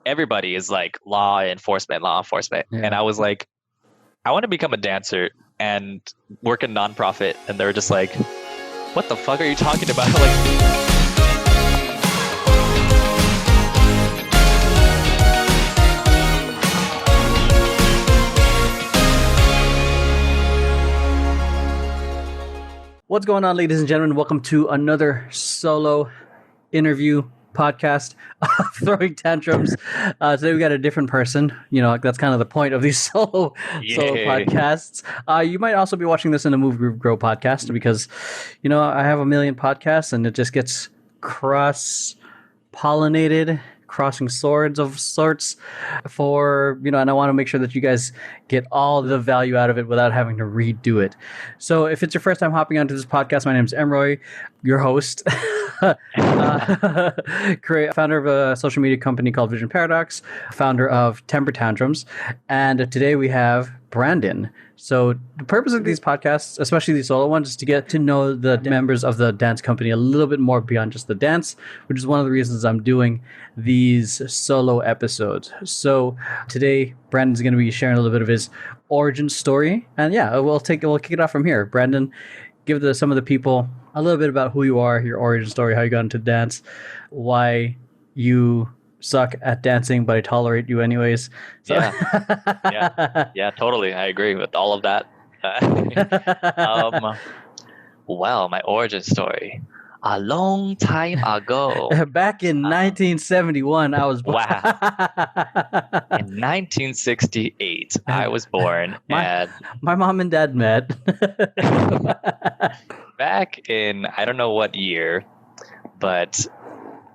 everybody is like law enforcement. Yeah. And I was like, I want to become a dancer and work in nonprofit. And they were just like, what the fuck are you talking about? Like, What's going on, ladies and gentlemen? Welcome to another solo interview podcast of Throwing Tantrums. Today we got a different person. You know, that's kind of the point of these solo podcasts. You might also be watching this in a Move Group Grow podcast because, you know, I have a million podcasts and it just gets cross-pollinated, crossing swords of sorts for, you know, and I want to make sure that you guys get all the value out of it without having to redo it. So if it's your first time hopping onto this podcast, my name is Emeroy, your host, founder of a social media company called Vision Paradox, founder of Tantrums, and today we have Brandon. So the purpose of these podcasts, especially these solo ones, is to get to know the members of the dance company a little bit more beyond just the dance, which is one of the reasons I'm doing these solo episodes. So today, Brandon's going to be sharing a little bit of his origin story, and yeah, we'll kick it off from here. Brandon, give some of the people a little bit about who you are, your origin story, how you got into dance, why you suck at dancing, but I tolerate you anyways. So. Yeah, totally. I agree with all of that. Well, my origin story. A long time ago. Back in 1971, I was born. Wow. In 1968, I was born. My mom and dad met. Back in, I don't know what year, but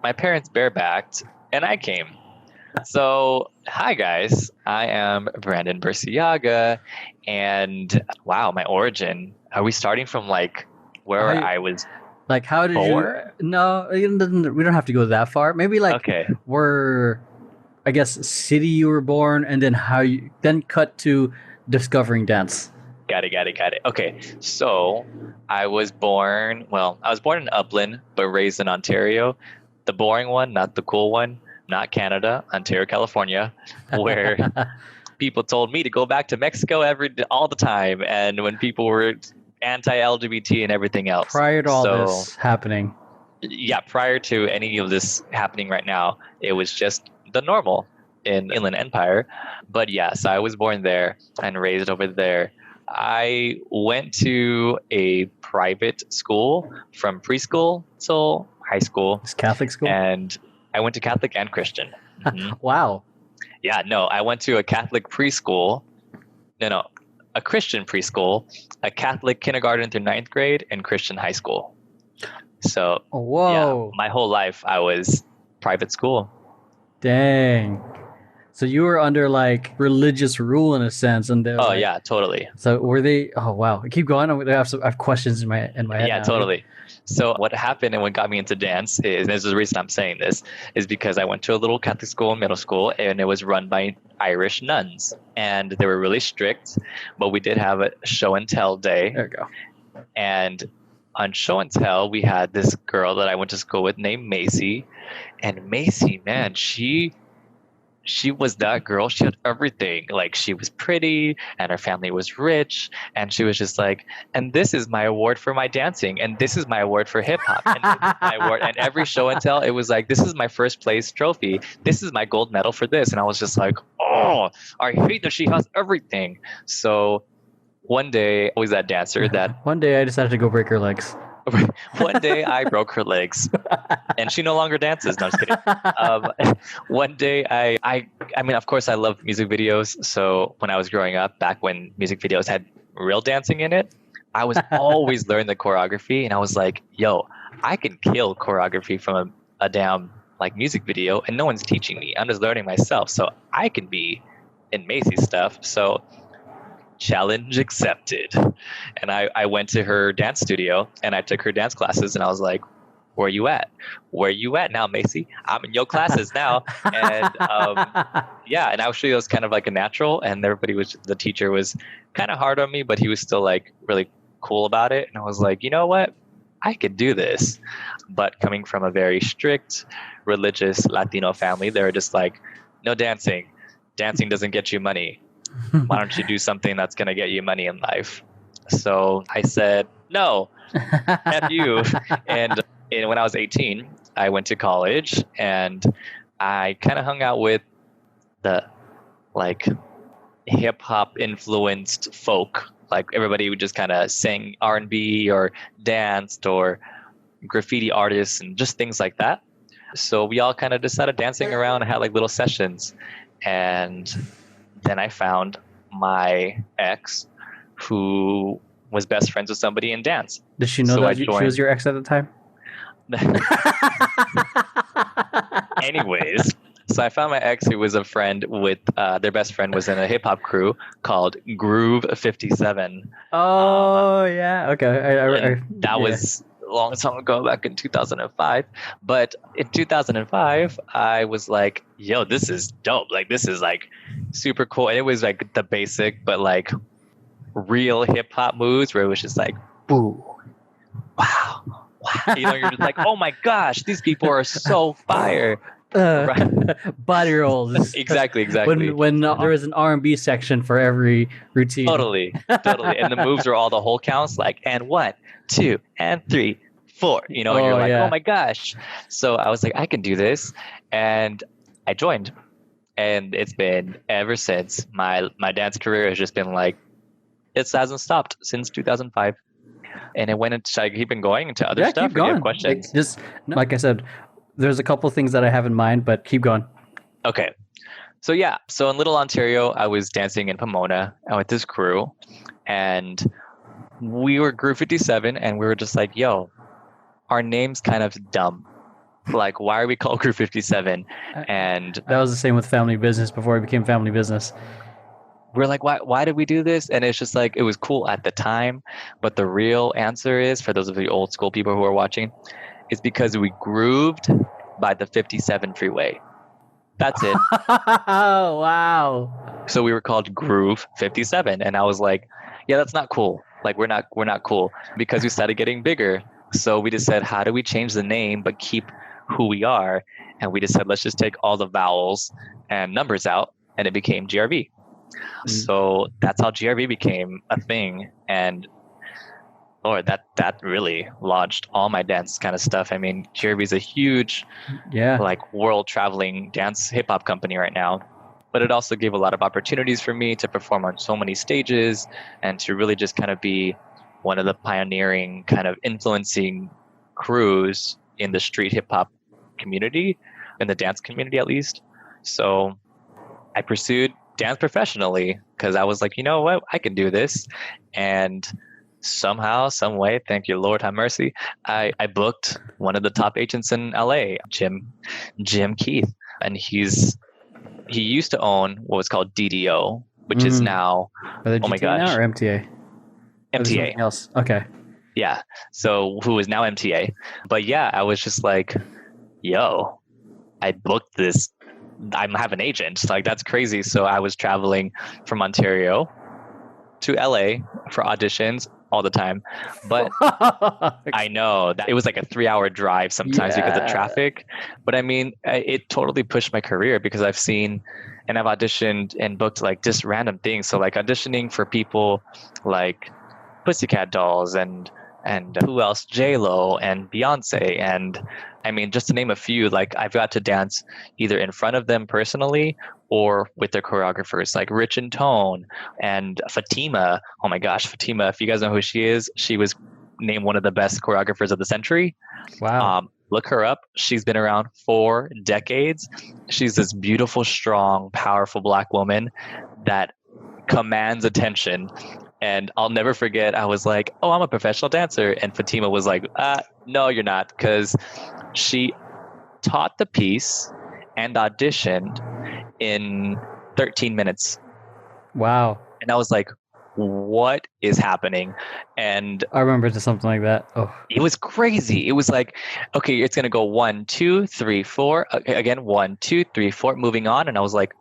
my parents barebacked and I came. So, hi guys, I am Brandon Burciaga, and wow, my origin. Are we starting from like where I was? Like, how did born? you? No, we don't have to go that far. Maybe like where, I guess, city you were born, and then how you then cut to discovering dance. Got it. Okay, so I was born in Upland, but raised in Ontario. The boring one, not the cool one, not Canada, Ontario, California, where people told me to go back to Mexico all the time, and when people were anti-LGBT and everything else. Prior to all this happening. Yeah, prior to any of this happening right now, it was just the normal in Inland Empire. But yes, I was born there and raised over there. I went to a private school from preschool till high school. It's Catholic school? And I went to Catholic and Christian. Mm-hmm. Wow. Yeah, no, I went to a Catholic preschool. No, a Christian preschool, a Catholic kindergarten through 9th grade, and Christian high school. So, whoa. Yeah, my whole life I was private school. Dang. So you were under like religious rule in a sense, and yeah, totally. So were they? Oh wow! Keep going. I have questions in my head. Yeah, now. Totally. So what happened and what got me into dance is, and this is the reason I'm saying this, is because I went to a little Catholic school in middle school, and it was run by Irish nuns, and they were really strict. But we did have a show and tell day. There you go. And on show and tell, we had this girl that I went to school with named Macy, and Macy, man, she was that girl. She had everything. Like, she was pretty and her family was rich, and she was just like, and this is my award for my dancing, and this is my award for hip hop, and this is my award. And every show and tell, it was like, this is my first place trophy, this is my gold medal for this. And I was just like, oh, I hate that she has everything. So one day I was that dancer that one day I decided to go break her legs. One day I broke her legs, and she no longer dances. No, I'm just kidding. One day I mean, of course, I love music videos. So when I was growing up, back when music videos had real dancing in it, I was always learning the choreography, and I was like, yo, I can kill choreography from a damn like music video, and no one's teaching me. I'm just learning myself, so I can be in Macy's stuff. So challenge accepted. And I went to her dance studio and I took her dance classes, and I was like, where you at? Where you at now, Macy? I'm in your classes now. And yeah, and actually it was kind of like a natural, and the teacher was kind of hard on me, but he was still like really cool about it. And I was like, you know what? I could do this. But coming from a very strict religious Latino family, they were just like, no dancing. Dancing doesn't get you money. Why don't you do something that's going to get you money in life? So I said, no, F you. And when I was 18, I went to college and I kind of hung out with the like hip hop influenced folk. Like everybody would just kind of sing R&B or danced or graffiti artists and just things like that. So we all kind of just started dancing around and had like little sessions. And then I found my ex who was best friends with somebody in dance. Did she know So that she was your ex at the time? Anyways, so I found my ex who was a friend with their best friend was in a hip hop crew called Groove 57. Oh, yeah. Okay. That was a long time ago, back in 2005. But in 2005, I was like, yo, this is dope. Like, this is like super cool. And it was like the basic, but like real hip hop moves where it was just like, boo, wow. You know, you're just like, oh my gosh, these people are so fire. Body rolls. Exactly. When there was an R&B section for every routine. Totally. And the moves are all the whole counts, like, and 1, 2, and 3, 4. You know, and you're like, oh my gosh. So I was like, I can do this, and I joined, and it's been ever since. My dance career has just been like, it hasn't stopped since 2005. And it went into, should I keep on going into other stuff? Keep going. Or do you have questions? Just like I said, there's a couple things that I have in mind, but keep going. Okay. So yeah, so in Little Ontario, I was dancing in Pomona with this crew, and we were Group 57, and we were just like, yo, our name's kind of dumb. Like, why are we called Group 57? And that was the same with Family Business before it became Family Business. We're like, why did we do this? And it's just like, it was cool at the time. But the real answer is, for those of the old school people who are watching, is because we grooved by the 57 freeway. That's it. Oh, wow. So we were called Groove 57. And I was like, yeah, that's not cool. Like, we're not cool, because we started getting bigger. So we just said, how do we change the name but keep who we are? And we just said, let's just take all the vowels and numbers out, and it became GRV. So that's how GRV became a thing. And Lord, that really launched all my dance kind of stuff. I mean, GRV is a huge, like, world traveling dance hip hop company right now. But it also gave a lot of opportunities for me to perform on so many stages and to really just kind of be one of the pioneering, kind of influencing crews in the street hip hop community, in the dance community at least. So I pursued dance professionally because I was like, you know what, I can do this. And somehow, some way, thank you, Lord have mercy, I booked one of the top agents in LA, Jim Keith. And he used to own what was called DDO, which is now, oh my gosh. Now or MTA? MTA. Else? Okay. Yeah. So who is now MTA. But yeah, I was just like, yo, I booked this. I have an agent. Like, that's crazy. So I was traveling from Ontario to LA for auditions all the time. But I know that it was like a 3-hour drive sometimes because of traffic. But I mean, it totally pushed my career because I've seen and I've auditioned and booked like just random things. So like auditioning for people like Pussycat Dolls and who else? J-Lo and Beyonce. And I mean, just to name a few, like I've got to dance either in front of them personally or with their choreographers, like Rich and Tone and Fatima. Oh my gosh, Fatima, if you guys know who she is, she was named one of the best choreographers of the century. Wow. Look her up. She's been around 4 decades. She's this beautiful, strong, powerful Black woman that commands attention. And I'll never forget, I was like, oh, I'm a professional dancer. And Fatima was like, no, you're not. Because she taught the piece and auditioned in 13 minutes. Wow. And I was like, what is happening? And I remember something like that. Oh, it was crazy. It was like, okay, it's going to go 1, 2, 3, 4. Okay, again, 1, 2, 3, 4, moving on. And I was like,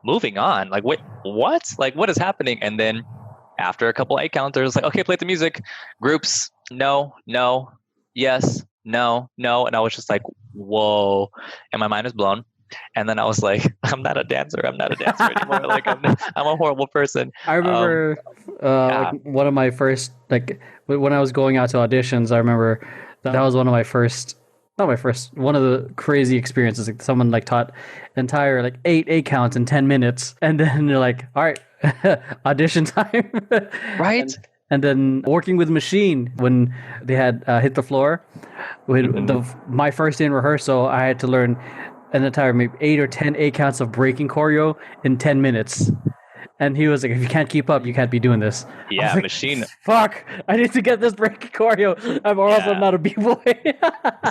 moving on? Like, wait, what? Like, what is happening? And then after a couple 8 counts, like, okay, play the music. Groups, no, yes, no. And I was just like, whoa. And my mind is blown. And then I was like, I'm not a dancer. I'm not a dancer anymore. Like I'm a horrible person. I remember yeah. like one of my first, like when I was going out to auditions, I remember that was one of my first, not my first, one of the crazy experiences. Like someone like taught entire like eight counts in 10 minutes, and then you're like, all right, audition time. Right. And then working with machine when they had hit the floor. With my first day in rehearsal, I had to learn an entire maybe 8 counts of breaking choreo in 10 minutes. And he was like, if you can't keep up, you can't be doing this. Yeah, like, machine. Fuck, I need to get this breaking choreo. Or else I'm not a b-boy.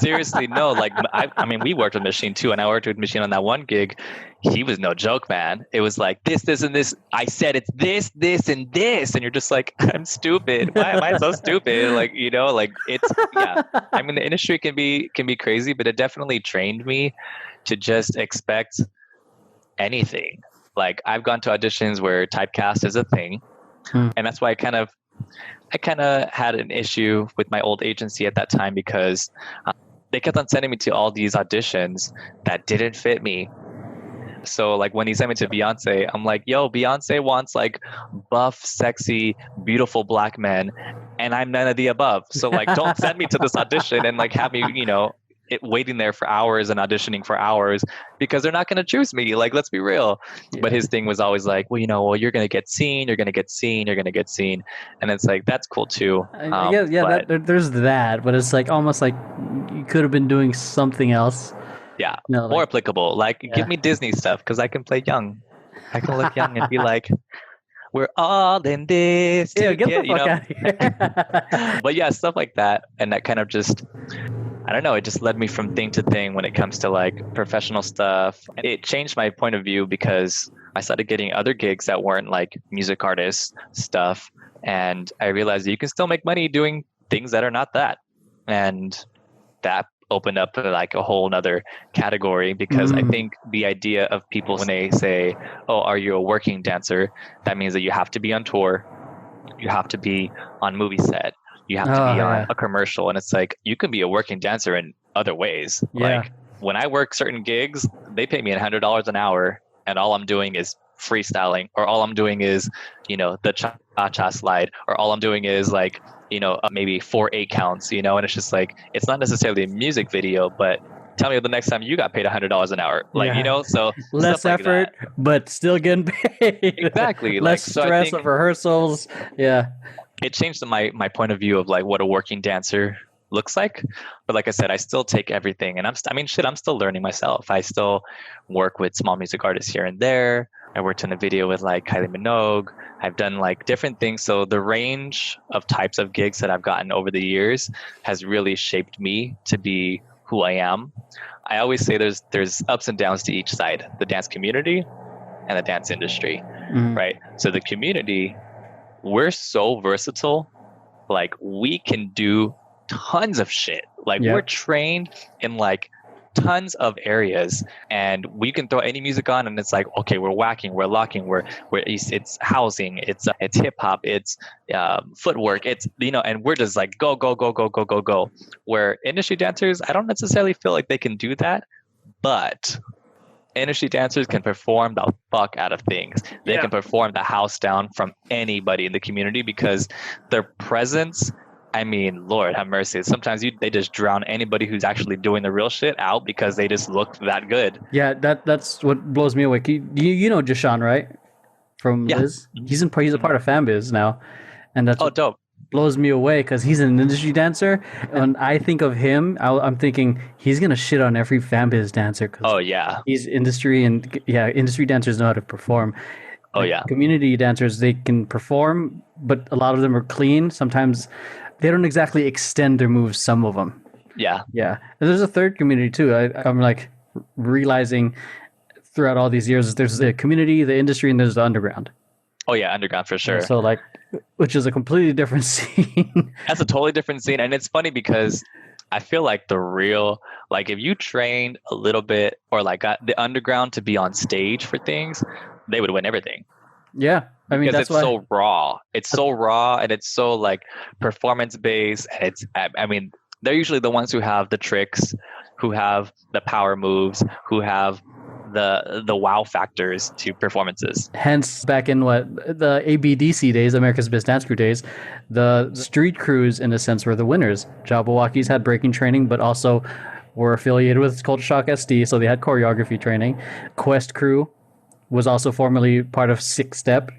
Seriously, no. Like, I mean, we worked with machine too, and I worked with machine on that one gig. He was no joke, man. It was like this, and this. I said it's this, and this, and you're just like, I'm stupid. Why am I so stupid? Like, like it's I mean, the industry can be crazy, but it definitely trained me to just expect anything. Like I've gone to auditions where typecast is a thing, and that's why I kind of had an issue with my old agency at that time because they kept on sending me to all these auditions that didn't fit me. So like when he sent me to Beyonce, I'm like, yo, Beyonce wants like buff, sexy, beautiful black men, and I'm none of the above. So like, don't send me to this audition and like have me, waiting there for hours and auditioning for hours because they're not going to choose me. Like, let's be real. Yeah. But his thing was always like, well, you're going to get seen. You're going to get seen. You're going to get seen. And it's like, that's cool too. I guess, yeah, there's that, but it's like almost like you could have been doing something else. Yeah. More applicable. Like, give me Disney stuff because I can play young. I can look young and be like, we're all in this. Yeah, get the fuck out of here. But yeah, stuff like that. And that kind of just, I don't know, it just led me from thing to thing when it comes to like professional stuff. It changed my point of view because I started getting other gigs that weren't like music artist stuff. And I realized that you can still make money doing things that are not that. And that opened up like a whole nother category because I think the idea of people when they say, oh, are you a working dancer? That means that you have to be on tour. You have to be on movie set. You have to be on a commercial. And it's like, you can be a working dancer in other ways. Yeah. Like when I work certain gigs, they pay me $100 an hour and all I'm doing is freestyling, or all I'm doing is, the cha-cha slide, or all I'm doing is like, maybe 4 8 counts, and it's just like, it's not necessarily a music video, but tell me the next time you got paid $100 an hour, like, so less effort, like but still getting paid. Exactly. Less stress of rehearsals. Yeah. It changed my point of view of like what a working dancer looks like. But like I said, I still take everything, and I'm still learning myself. I still work with small music artists here and there. I worked in a video with like Kylie Minogue. I've done like different things. So the range of types of gigs that I've gotten over the years has really shaped me to be who I am. I always say there's ups and downs to each side, the dance community and the dance industry, right? So the community, we're so versatile. Like we can do tons of shit. Like we're trained in like tons of areas, and we can throw any music on and it's like, okay, we're whacking, we're locking, it's housing, it's hip hop, it's footwork, it's and we're just like go. Where industry dancers, I don't necessarily feel like they can do that, but industry dancers can perform the fuck out of things. They can perform the house down from anybody in the community because their presence, I mean, Lord have mercy. Sometimes they just drown anybody who's actually doing the real shit out because they just look that good. Yeah, that's what blows me away. You know Jashawn, right? From Liz? He's a part of FanBiz now. And that's dope. Blows me away because he's an industry dancer. When I think of him, I'm thinking he's going to shit on every FanBiz dancer. He's industry, and industry dancers know how to perform. Community dancers, they can perform, but a lot of them are clean. Sometimes they don't exactly extend their moves, some of them. Yeah. And there's a third community too. I'm like realizing throughout all these years, there's the community, the industry, and there's the underground. Oh yeah, underground for sure. So like, which is a completely different scene. That's a totally different scene. And it's funny because I feel like if you trained a little bit or like got the underground to be on stage for things, they would win everything. Yeah. I mean, because it's so raw. It's so raw and it's so like performance based. And they're usually the ones who have the tricks, who have the power moves, who have the wow factors to performances. Hence, back in the ABDC days, America's Best Dance Crew days, the street crews, in a sense, were the winners. Jabberwockies had breaking training, but also were affiliated with Culture Shock SD, so they had choreography training. Quest Crew was also formerly part of Six Step,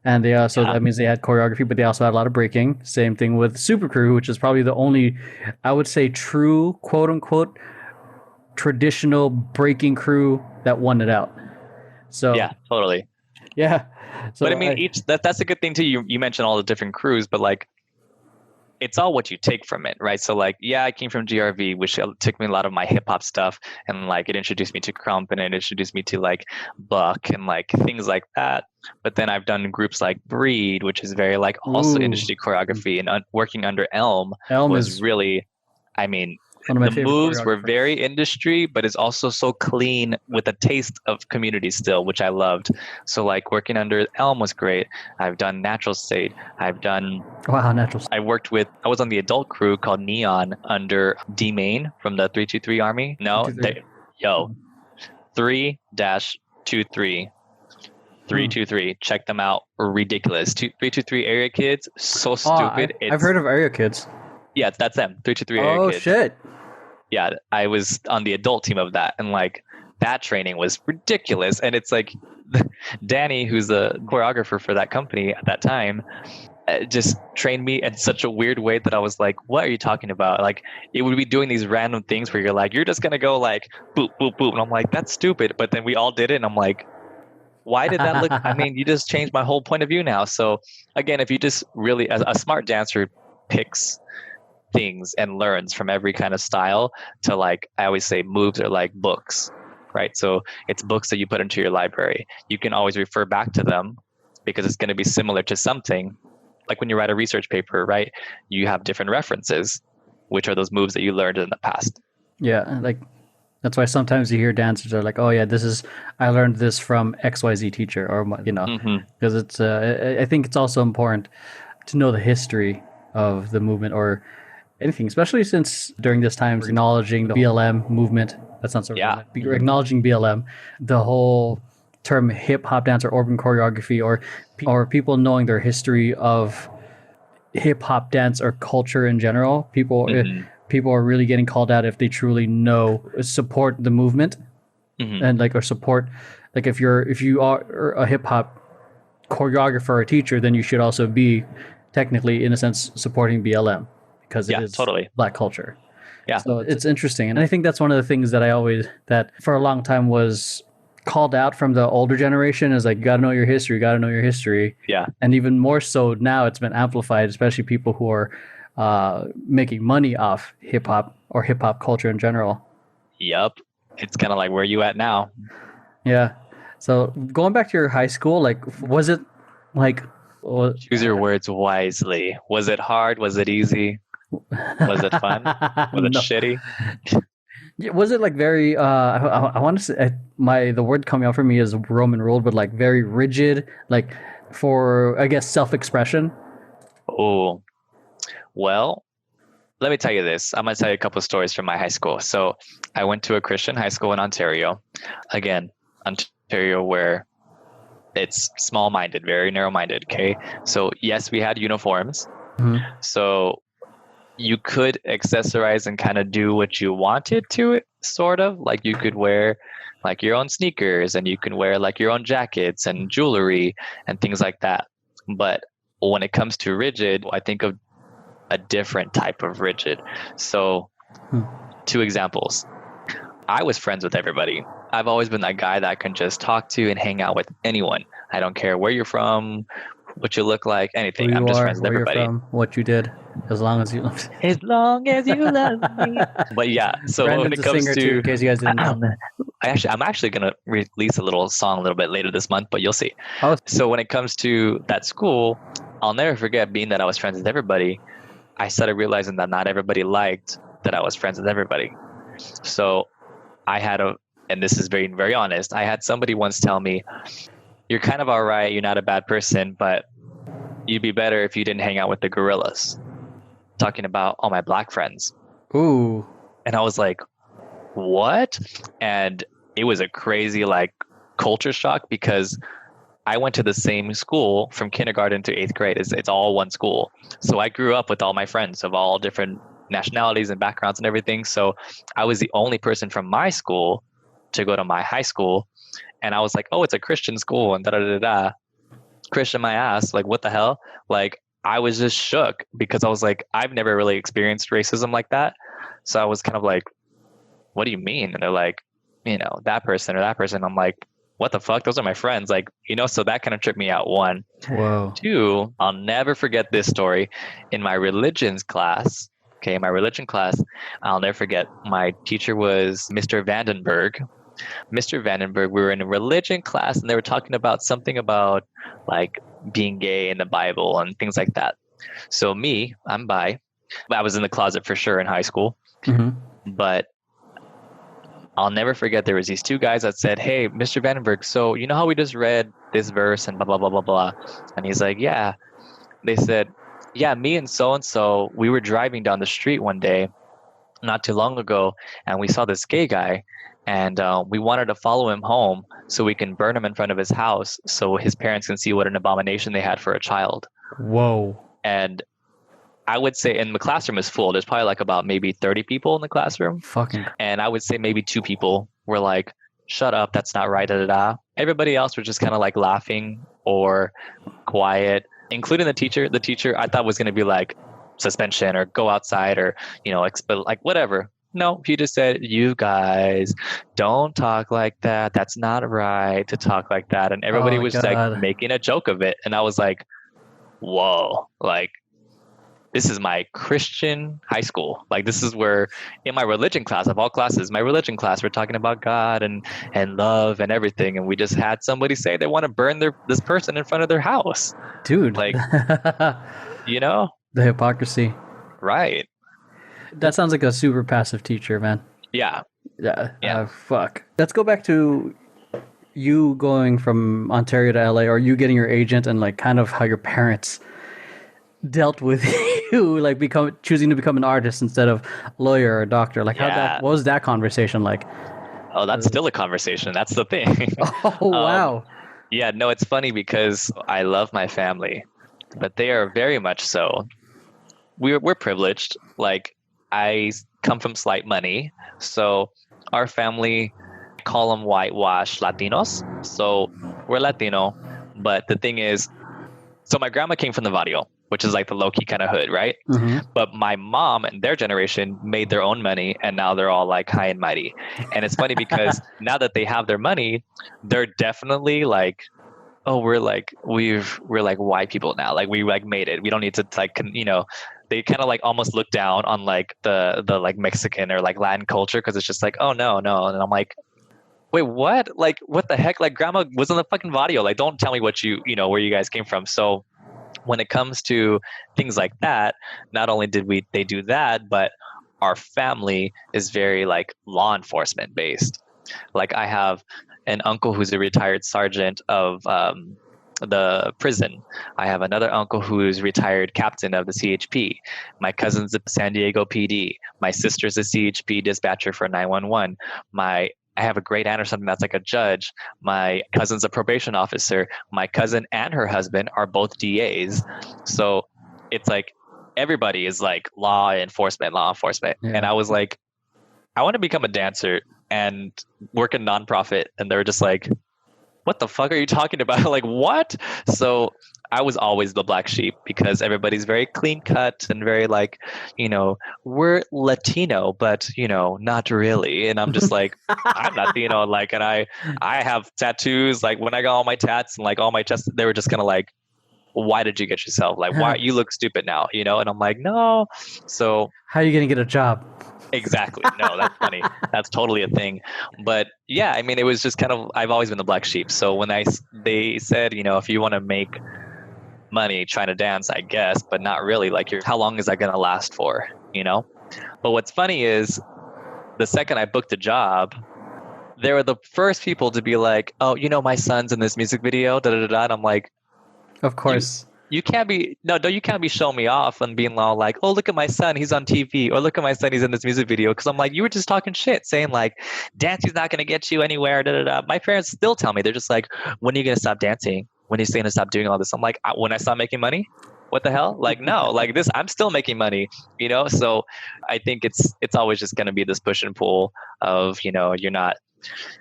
and they so that means they had choreography, but they also had a lot of breaking. Same thing with Super Crew, which is probably the only, I would say, true quote unquote traditional breaking crew that won it out. So yeah, totally. Yeah. So but I mean, that's a good thing too. You mentioned all the different crews, but like, it's all what you take from it, right? So like, yeah, I came from GRV, which took me a lot of my hip hop stuff, and like it introduced me to Crump, and it introduced me to like Buck and like things like that. But then I've done groups like Breed, which is very like also industry choreography, and working under Elm was really, I mean, the moves were very industry, but it's also so clean with a taste of community still, which I loved. So like working under Elm was great. I've done Natural State. I've done Natural State. I was on the adult crew called Neon under D Main from the 323 Army. No, 3-23. 323. Check them out. Ridiculous. 323 Area Kids. So stupid. I've heard of Area Kids. Yeah, that's them. 323 Area Kids. Oh shit. Yeah, I was on the adult team of that, and like that training was ridiculous. And it's like Danny, who's the choreographer for that company at that time, just trained me in such a weird way that I was like, what are you talking about? Like, it would be doing these random things where you're like, you're just gonna go like boop boop boop, and I'm like, that's stupid. But then we all did it, and I'm like, why did that look? I mean, you just changed my whole point of view now. So again, if you just really, a smart dancer picks things and learns from every kind of style, to like, I always say moves are like books, right? So it's books that you put into your library. You can always refer back to them because it's going to be similar to something. Like when you write a research paper, right? You have different references, which are those moves that you learned in the past. Yeah, like that's why sometimes you hear dancers are like, oh yeah, I learned this from XYZ teacher, or because it's I think it's also important to know the history of the movement or anything, especially since during this time acknowledging the BLM movement. That's not so acknowledging BLM, the whole term hip hop dance or urban choreography, or people knowing their history of hip hop dance or culture in general. People are really getting called out if they truly support the movement, and like, or support, like if you are a hip hop choreographer or teacher, then you should also be technically, in a sense, supporting BLM. Because it is Black culture. Yeah. So it's interesting. And I think that's one of the things that for a long time was called out from the older generation, is like, you got to know your history. Yeah. And even more so now, it's been amplified, especially people who are making money off hip hop or hip hop culture in general. Yep. It's kind of like, where you at now? Yeah. So going back to your high school, like, was it like... Choose your words wisely. Was it hard? Was it easy? Was it fun? Was it shitty? Was it like very I want to say the word coming out for me is Roman ruled, but like very rigid, like for, I guess, self-expression? Oh, well, let me tell you this. I'm going to tell you a couple of stories from my high school. So I went to a Christian high school in Ontario. Again, Ontario, where it's small-minded, very narrow-minded. Okay. So yes, we had uniforms. So you could accessorize and kind of do what you wanted to it, sort of. Like you could wear like your own sneakers, and you can wear like your own jackets and jewelry and things like that. But when it comes to rigid, I think of a different type of rigid. So 2 examples. I was friends with everybody. I've always been that guy that can just talk to and hang out with anyone. I don't care where you're from, what you look like, anything. I'm just friends with everybody. Where you're from, what you did, as long as you love me. As long as you love me. But yeah, so Brandon's when it comes to... too, in case you guys didn't know. I'm actually going to release a little song a little bit later this month, but you'll see. So when it comes to that school, I'll never forget, being that I was friends with everybody, I started realizing that not everybody liked that I was friends with everybody. So I had and this is very, very honest, I had somebody once tell me, you're kind of all right, you're not a bad person, but you'd be better if you didn't hang out with the gorillas. Talking about all my Black friends. Ooh. And I was like, what? And it was a crazy like culture shock because I went to the same school from kindergarten to 8th grade. It's all one school. So I grew up with all my friends of all different nationalities and backgrounds and everything. So I was the only person from my school to go to my high school. And I was like, oh, it's a Christian school and da da da da. Christian my ass. Like, what the hell? Like, I was just shook because I was like, I've never really experienced racism like that. So I was kind of like, what do you mean? And they're like, you know, that person or that person. I'm like, what the fuck? Those are my friends. Like, you know, so that kind of tripped me out. One. Whoa. Two, I'll never forget this story. In my religions class, my religion class, I'll never forget. My teacher was Mr. Vandenberg. Mr. Vandenberg, we were in a religion class and they were talking about something about like being gay in the Bible and things like that. So me, I'm bi. I was in the closet for sure in high school. Mm-hmm. But I'll never forget there was these two guys that said, hey, Mr. Vandenberg, so you know how we just read this verse and blah, blah, blah, blah, blah. And he's like, yeah. They said, yeah, me and so, we were driving down the street one day not too long ago, and we saw this gay guy, and we wanted to follow him home so we can burn him in front of his house so his parents can see what an abomination they had for a child. Whoa. And I would say, and the classroom is full. There's probably like about maybe 30 people in the classroom. Fucking. And I would say maybe 2 people were like, shut up, that's not right, da da da. Everybody else was just kind of like laughing or quiet, including the teacher. The teacher I thought was going to be like suspension or go outside or, you know, like whatever. No, he just said, you guys don't talk like that. That's not right to talk like that. And everybody was like making a joke of it. And I was like, whoa, like, this is my Christian high school. Like, this is where in my religion class, of all classes, my religion class, we're talking about God and love and everything. And we just had somebody say they want to burn this person in front of their house. Dude. Like, you know? The hypocrisy. Right. That sounds like a super passive teacher, man. Yeah. Yeah. Fuck. Let's go back to you going from Ontario to LA, or you getting your agent, and like kind of how your parents dealt with you, like choosing to become an artist instead of lawyer or doctor. Like, what was that conversation like? Oh, that's still a conversation. That's the thing. Oh, wow. Yeah, no, it's funny because I love my family, but they are very much so. We're privileged. Like, I come from slight money, so our family, call them whitewash Latinos. So we're Latino, but the thing is, so my grandma came from the barrio, which is like the low-key kind of hood, right? Mm-hmm. But my mom and their generation made their own money, and now they're all like high and mighty. And it's funny because now that they have their money, they're definitely like, oh, we're like white people now. Like, we like made it. We don't need to like, you know, they kind of like almost look down on like the like Mexican or like Latin culture because it's just like, oh no. And I'm like, wait, what? Like, what the heck? Like, grandma was in the fucking video. Like, don't tell me what you know, where you guys came from. So when it comes to things like that, not only did they do that, but our family is very like law enforcement based. Like, I have an uncle who's a retired sergeant of the prison. I have another uncle who's retired captain of the CHP. My cousin's a San Diego PD. My sister's a CHP dispatcher for 911. I have a great aunt or something that's like a judge. My cousin's a probation officer. My cousin and her husband are both DAs. So it's like everybody is like law enforcement. Yeah. And I was like, I want to become a dancer and work in nonprofit. And they were just like, what the fuck are you talking about? Like, what? So I was always the black sheep because everybody's very clean cut and very like, you know, we're Latino, but, you know, not really. And I'm just like, I'm Latino. Like, and I have tattoos. Like, when I got all my tats and like all my chest, they were just kind of like, why did you get yourself? Like, why you look stupid now? You know? And I'm like, no. So how are you going to get a job? Exactly. No, that's funny. That's totally a thing. But yeah, I mean, it was just kind of, I've always been the black sheep. So when they said, you know, if you want to make money trying to dance, I guess, but not really, like, how long is that going to last for, you know? But what's funny is the second I booked a job, they were the first people to be like, oh, you know, my son's in this music video, da da da da. And I'm like, of course. you can't be you can't be showing me off and being all like, oh, look at my son, he's on TV, or look at my son, he's in this music video. Because I'm like, you were just talking shit, saying like, dancing's not gonna get you anywhere. Da, da, da. My parents still tell me, they're just like, when are you gonna stop dancing? When are you gonna stop doing all this? I'm like, when I stop making money? What the hell? Like, no, like this, I'm still making money, you know? So I think it's always just gonna be this push and pull of, you know, you're not,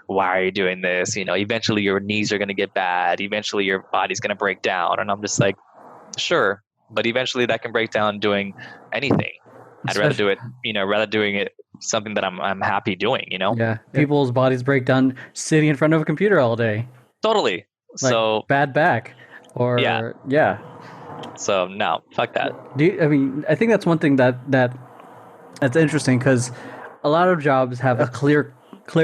why are you doing this? You know, eventually your knees are gonna get bad. Eventually your body's gonna break down. And I'm just like, sure, but eventually that can break down doing anything. I'd rather do it, you know, rather doing it something that I'm happy doing, you know? Yeah. People's bodies break down sitting in front of a computer all day. Totally. Like So bad back. Or yeah. So no, fuck that. I think that's one thing that's interesting, because a lot of jobs have a clear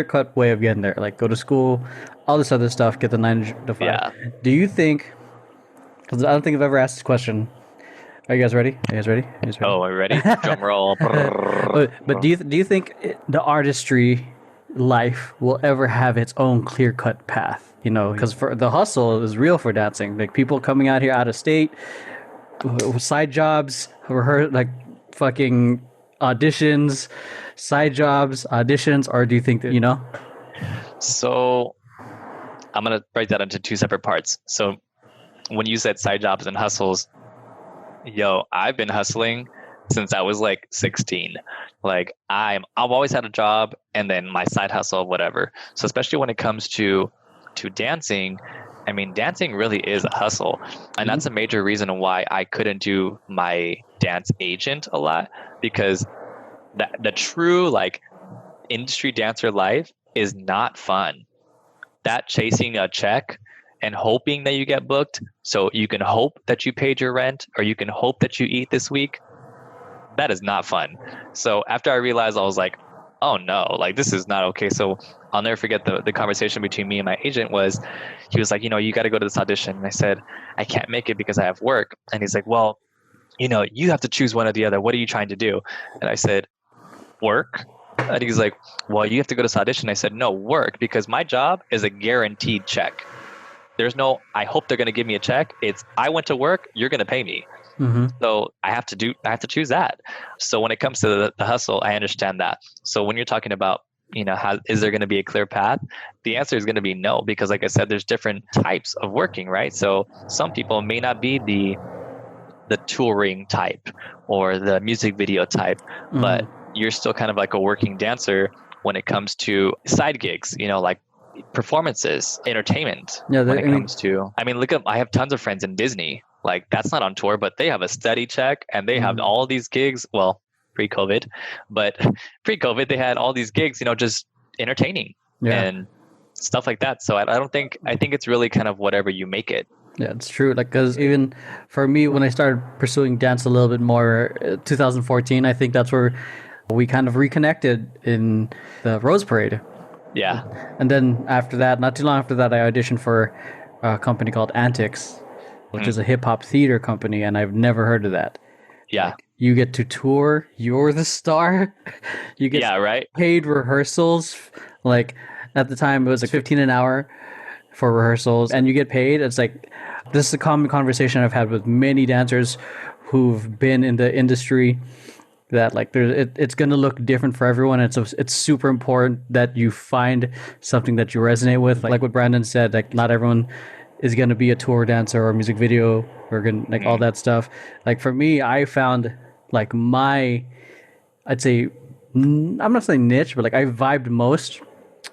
cut way of getting there. Like go to school, all this other stuff, get the 9 to 5. Yeah. Do you think, because I don't think I've ever asked this question. Are you guys ready? Oh, are we ready? Drum roll. But do you think the artistry life will ever have its own clear cut path? You know, because for the hustle is real for dancing. Like people coming out here out of state, side jobs, like fucking auditions, side jobs, auditions, or do you think that, you know? So I'm going to break that into 2 separate parts. So when you said side jobs and hustles, I've been hustling since I was like 16. Like I've always had a job and then my side hustle, whatever. So especially when it comes to dancing, I mean, dancing really is a hustle. And that's a major reason why I couldn't do my dance agent a lot, because the true like industry dancer life is not fun. That chasing a check and hoping that you get booked so you can hope that you paid your rent or you can hope that you eat this week, that is not fun. So after I realized, I was like, oh no, like this is not okay. So I'll never forget the conversation between me and my agent was, he was like, you got to go to this audition. And I said, I can't make it because I have work. And he's like, well, you have to choose one or the other. What are you trying to do? And I said, work. And he's like, well, you have to go to this audition. I said, no, work, because my job is a guaranteed check. There's no, I hope they're going to give me a check. It's, I went to work, you're going to pay me. Mm-hmm. So I have to choose that. So when it comes to the hustle, I understand that. So when you're talking about, is there going to be a clear path? The answer is going to be no, because like I said, there's different types of working, right? So some people may not be the touring type or the music video type, but you're still kind of like a working dancer when it comes to side gigs, like performances, entertainment. Yeah, when it comes to, look at, I have tons of friends in Disney. Like that's not on tour, but they have a steady check and they have all these gigs. Well, pre-COVID, but pre-COVID, they had all these gigs, just entertaining and stuff like that. So I think it's really kind of whatever you make it. Yeah, it's true. Like, because even for me, when I started pursuing dance a little bit more, 2014, I think that's where we kind of reconnected in the Rose Parade. Yeah. And then after that, not too long after that, I auditioned for a company called Antics, which is a hip hop theater company, and I've never heard of that. Yeah. Like, you get to tour, you're the star. You get paid rehearsals. Like at the time, it was like 15 an hour for rehearsals, and you get paid. It's like, this is a common conversation I've had with many dancers who've been in the industry, that like it's going to look different for everyone. It's super important that you find something that you resonate with. Like what Brandon said, like not everyone is going to be a tour dancer or a music video or like all that stuff. Like for me, I found like I'd say, I'm not saying niche, but like I vibed most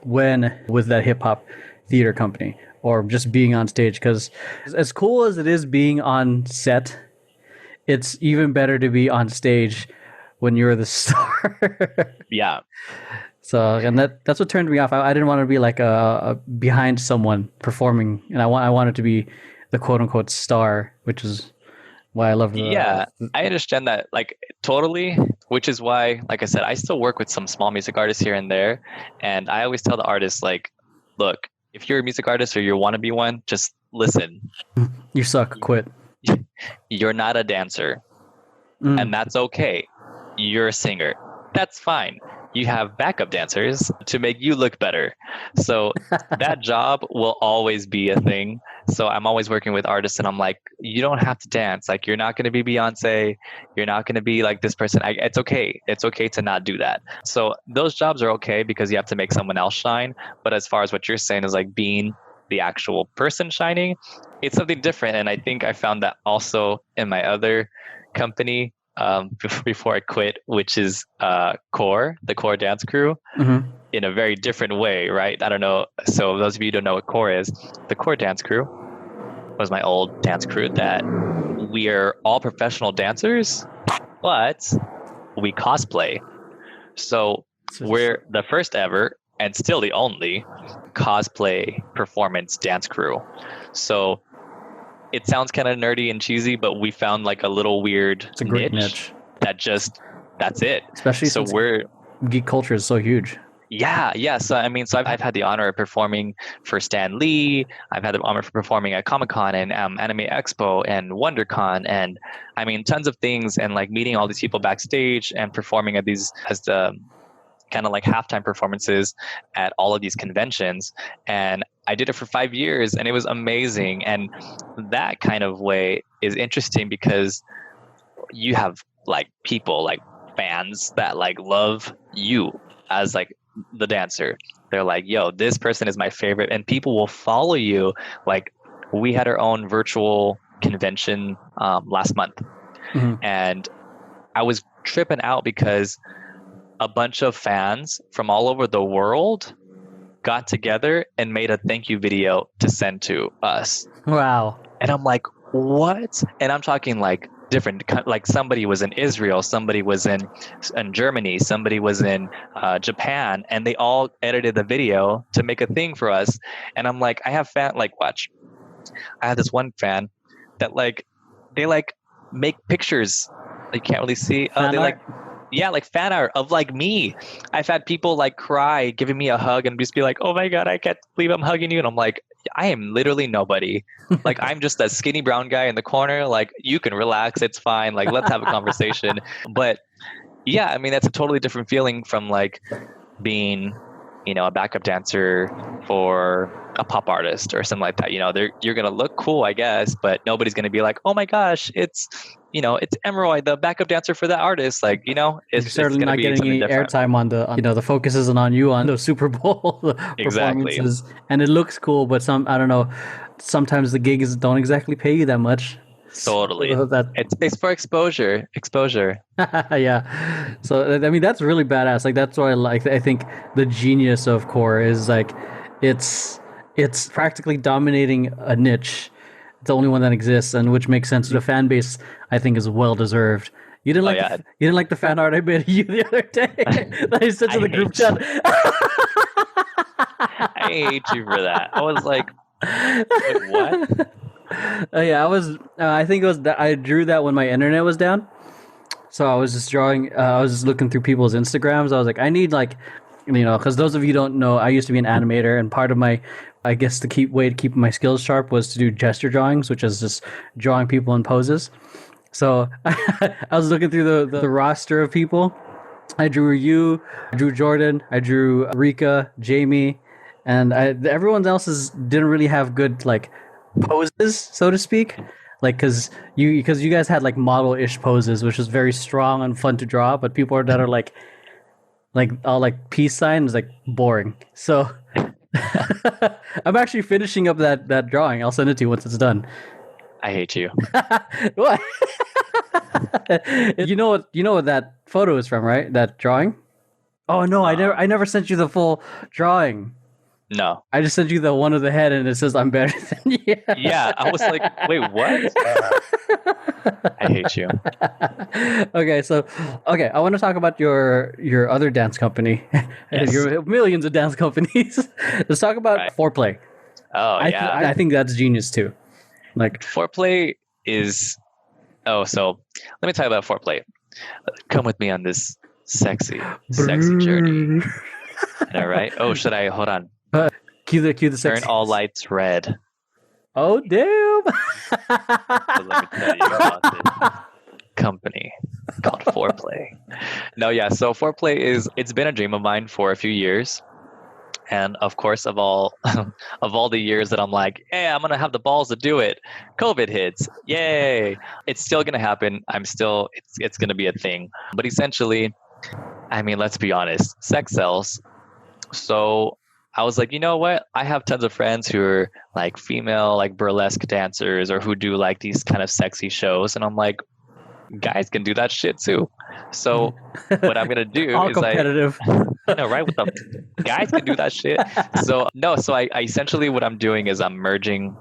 with that hip hop theater company or just being on stage, because as cool as it is being on set, it's even better to be on stage when you're the star. Yeah. So, and that's what turned me off. I didn't want to be like a behind someone performing, and I wanted to be the quote unquote star, which is why I love I understand that, like, totally, which is why, like I said, I still work with some small music artists here and there, and I always tell the artists, like, look, if you're a music artist or you want to be one, just listen. You suck, quit. You're not a dancer, and that's okay. You're a singer. That's fine. You have backup dancers to make you look better. So that job will always be a thing. So I'm always working with artists, and I'm like, you don't have to dance. Like, you're not going to be Beyonce. You're not going to be like this person. It's okay. It's okay to not do that. So those jobs are okay because you have to make someone else shine. But as far as what you're saying is like being the actual person shining, it's something different. And I think I found that also in my other company before I quit, which is Core, the Core dance crew. Mm-hmm. In a very different way, right? I don't know. So those of you who don't know what Core is, the Core dance crew was my old dance crew that we are all professional dancers, but we cosplay. So we're the first ever and still the only cosplay performance dance crew. So it sounds kind of nerdy and cheesy, but we found like a little weird It's a great niche. That's it. Especially so since we're geek culture is so huge. Yeah. So I've had the honor of performing for Stan Lee. I've had the honor for performing at Comic-Con and Anime Expo and WonderCon, and I mean tons of things, and like meeting all these people backstage and performing at these as the kind of like halftime performances at all of these conventions. And I did it for 5 years, and it was amazing. And that kind of way is interesting because you have like people like fans that like love you as like the dancer. They're like, yo, this person is my favorite, and people will follow you. Like, we had our own virtual convention last month, and I was tripping out because a bunch of fans from all over the world got together and made a thank you video to send to us. Wow. And I'm like, what? And I'm talking like different, like somebody was in Israel, somebody was in Germany, somebody was in Japan, and they all edited the video to make a thing for us. And I'm like, I have watch. I had this one fan that like, they like make pictures. You can't really see. They like, yeah, like fan art of like me. I've had people like cry, giving me a hug, and just be like, "Oh my god, I can't believe I'm hugging you." And I'm like, I am literally nobody. Like, I'm just a skinny brown guy in the corner. Like, you can relax, it's fine. Like, let's have a conversation. But yeah, I mean, that's a totally different feeling from like being, a backup dancer for a pop artist or something like that. You're gonna look cool, I guess, but nobody's gonna be like, "Oh my gosh, it's Emeroy, the backup dancer for that artist." Like, it's certainly not getting any airtime on the focus isn't on you on the Super Bowl performances. Exactly. And it looks cool, but sometimes the gigs don't exactly pay you that much. Totally. It's for exposure. Yeah. So I mean, that's really badass. Like, that's what I like. I think the genius of Core is like it's practically dominating a niche. It's the only one that exists, and which makes sense. The fan base, I think, is well deserved. You didn't you didn't like the fan art I made of you the other day that I sent to the group chat. I hate you for that. I was like, wait, what? Yeah, I think it was that I drew that when my internet was down. So I was just drawing. I was just looking through people's Instagrams. I was like, I need because those of you who don't know, I used to be an animator, and part of my, I guess, the way to keep my skills sharp was to do gesture drawings, which is just drawing people in poses. So I was looking through the roster of people. I drew you, I drew Jordan, I drew Rika, Jamie, and everyone else didn't really have good like poses, so to speak. Like, because you guys had like model-ish poses, which was very strong and fun to draw, but people that are like all like peace signs, like boring. So I'm actually finishing up that drawing. I'll send it to you once it's done. I hate you. What? You know what that photo is from, right? That drawing? Oh no, I never sent you the full drawing. No. I just sent you the one of the head, and it says I'm better than you. Yeah, I was like, wait, what? I hate you. Okay, I want to talk about your other dance company. Yes. Your millions of dance companies. Let's talk about Foreplay. Oh, yeah. I think that's genius too. Like, Foreplay is... Oh, so let me talk about Foreplay. Come with me on this sexy journey. All right. Oh, should I... Hold on. Cue the sexy. Turn all lights red. Oh, damn. So let me tell you about this company called Foreplay. No, yeah. So Foreplay it's been a dream of mine for a few years. And of course, of all of all the years that I'm like, hey, I'm gonna have the balls to do it, COVID hits. Yay! It's still gonna happen. It's gonna be a thing. But essentially, I mean, let's be honest, sex sells. So I was like, you know what? I have tons of friends who are like female, like burlesque dancers, or who do like these kind of sexy shows, and I'm like, guys can do that shit too. So what I'm gonna do All is competitive. I know, right? With the guys can do that shit. So no, so I essentially what I'm doing is I'm merging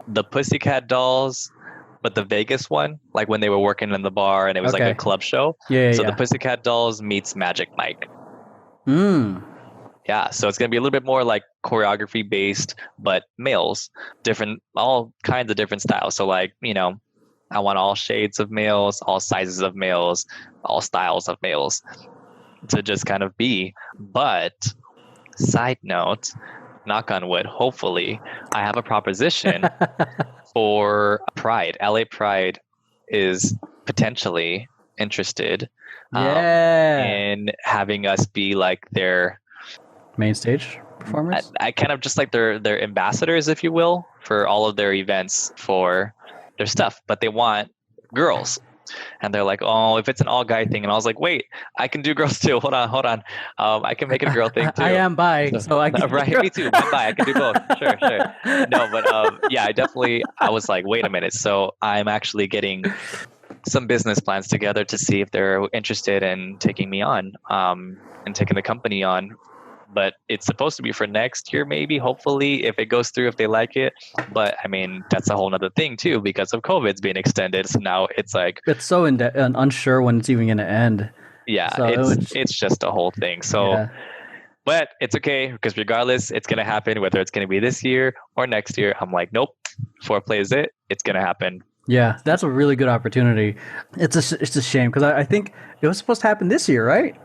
the Pussycat Dolls, but the Vegas one, like when they were working in the bar and it was like Okay. a club show. Yeah, So yeah. the Pussycat Dolls meets Magic Mike. Mm. Yeah, so it's gonna be a little bit more like choreography based, but males, different, all kinds of different styles. So like, you know, I want all shades of males, all sizes of males, all styles of males to just kind of be. But side note, knock on wood, hopefully, I have a proposition for Pride. LA Pride is potentially interested Yeah. in having us be like their Main stage performers. I kind of just like their ambassadors, if you will, for all of their events for their stuff. But they want girls. And they're like, oh, if it's an all guy thing. And I was like, wait, I can do girls too. Hold on. I can make it a girl thing too. I am bi, so I can. Right, me too. I'm bi. I can do both. Sure. No, but yeah, I was like, wait a minute. So I'm actually getting some business plans together to see if they're interested in taking me on, and taking the company on. But it's supposed to be for next year, maybe, hopefully, if it goes through, if they like it. But I mean, that's a whole nother thing too, because of COVID's being extended. So now it's like, It's so unsure when it's even going to end. yeah, So it's just a whole thing. So, Yeah. but it's okay, because regardless, it's going to happen, whether it's going to be this year or next year. I'm like, nope, foreplay is it. It's going to happen. Yeah, that's a really good opportunity. It's a shame because I think it was supposed to happen this year, right?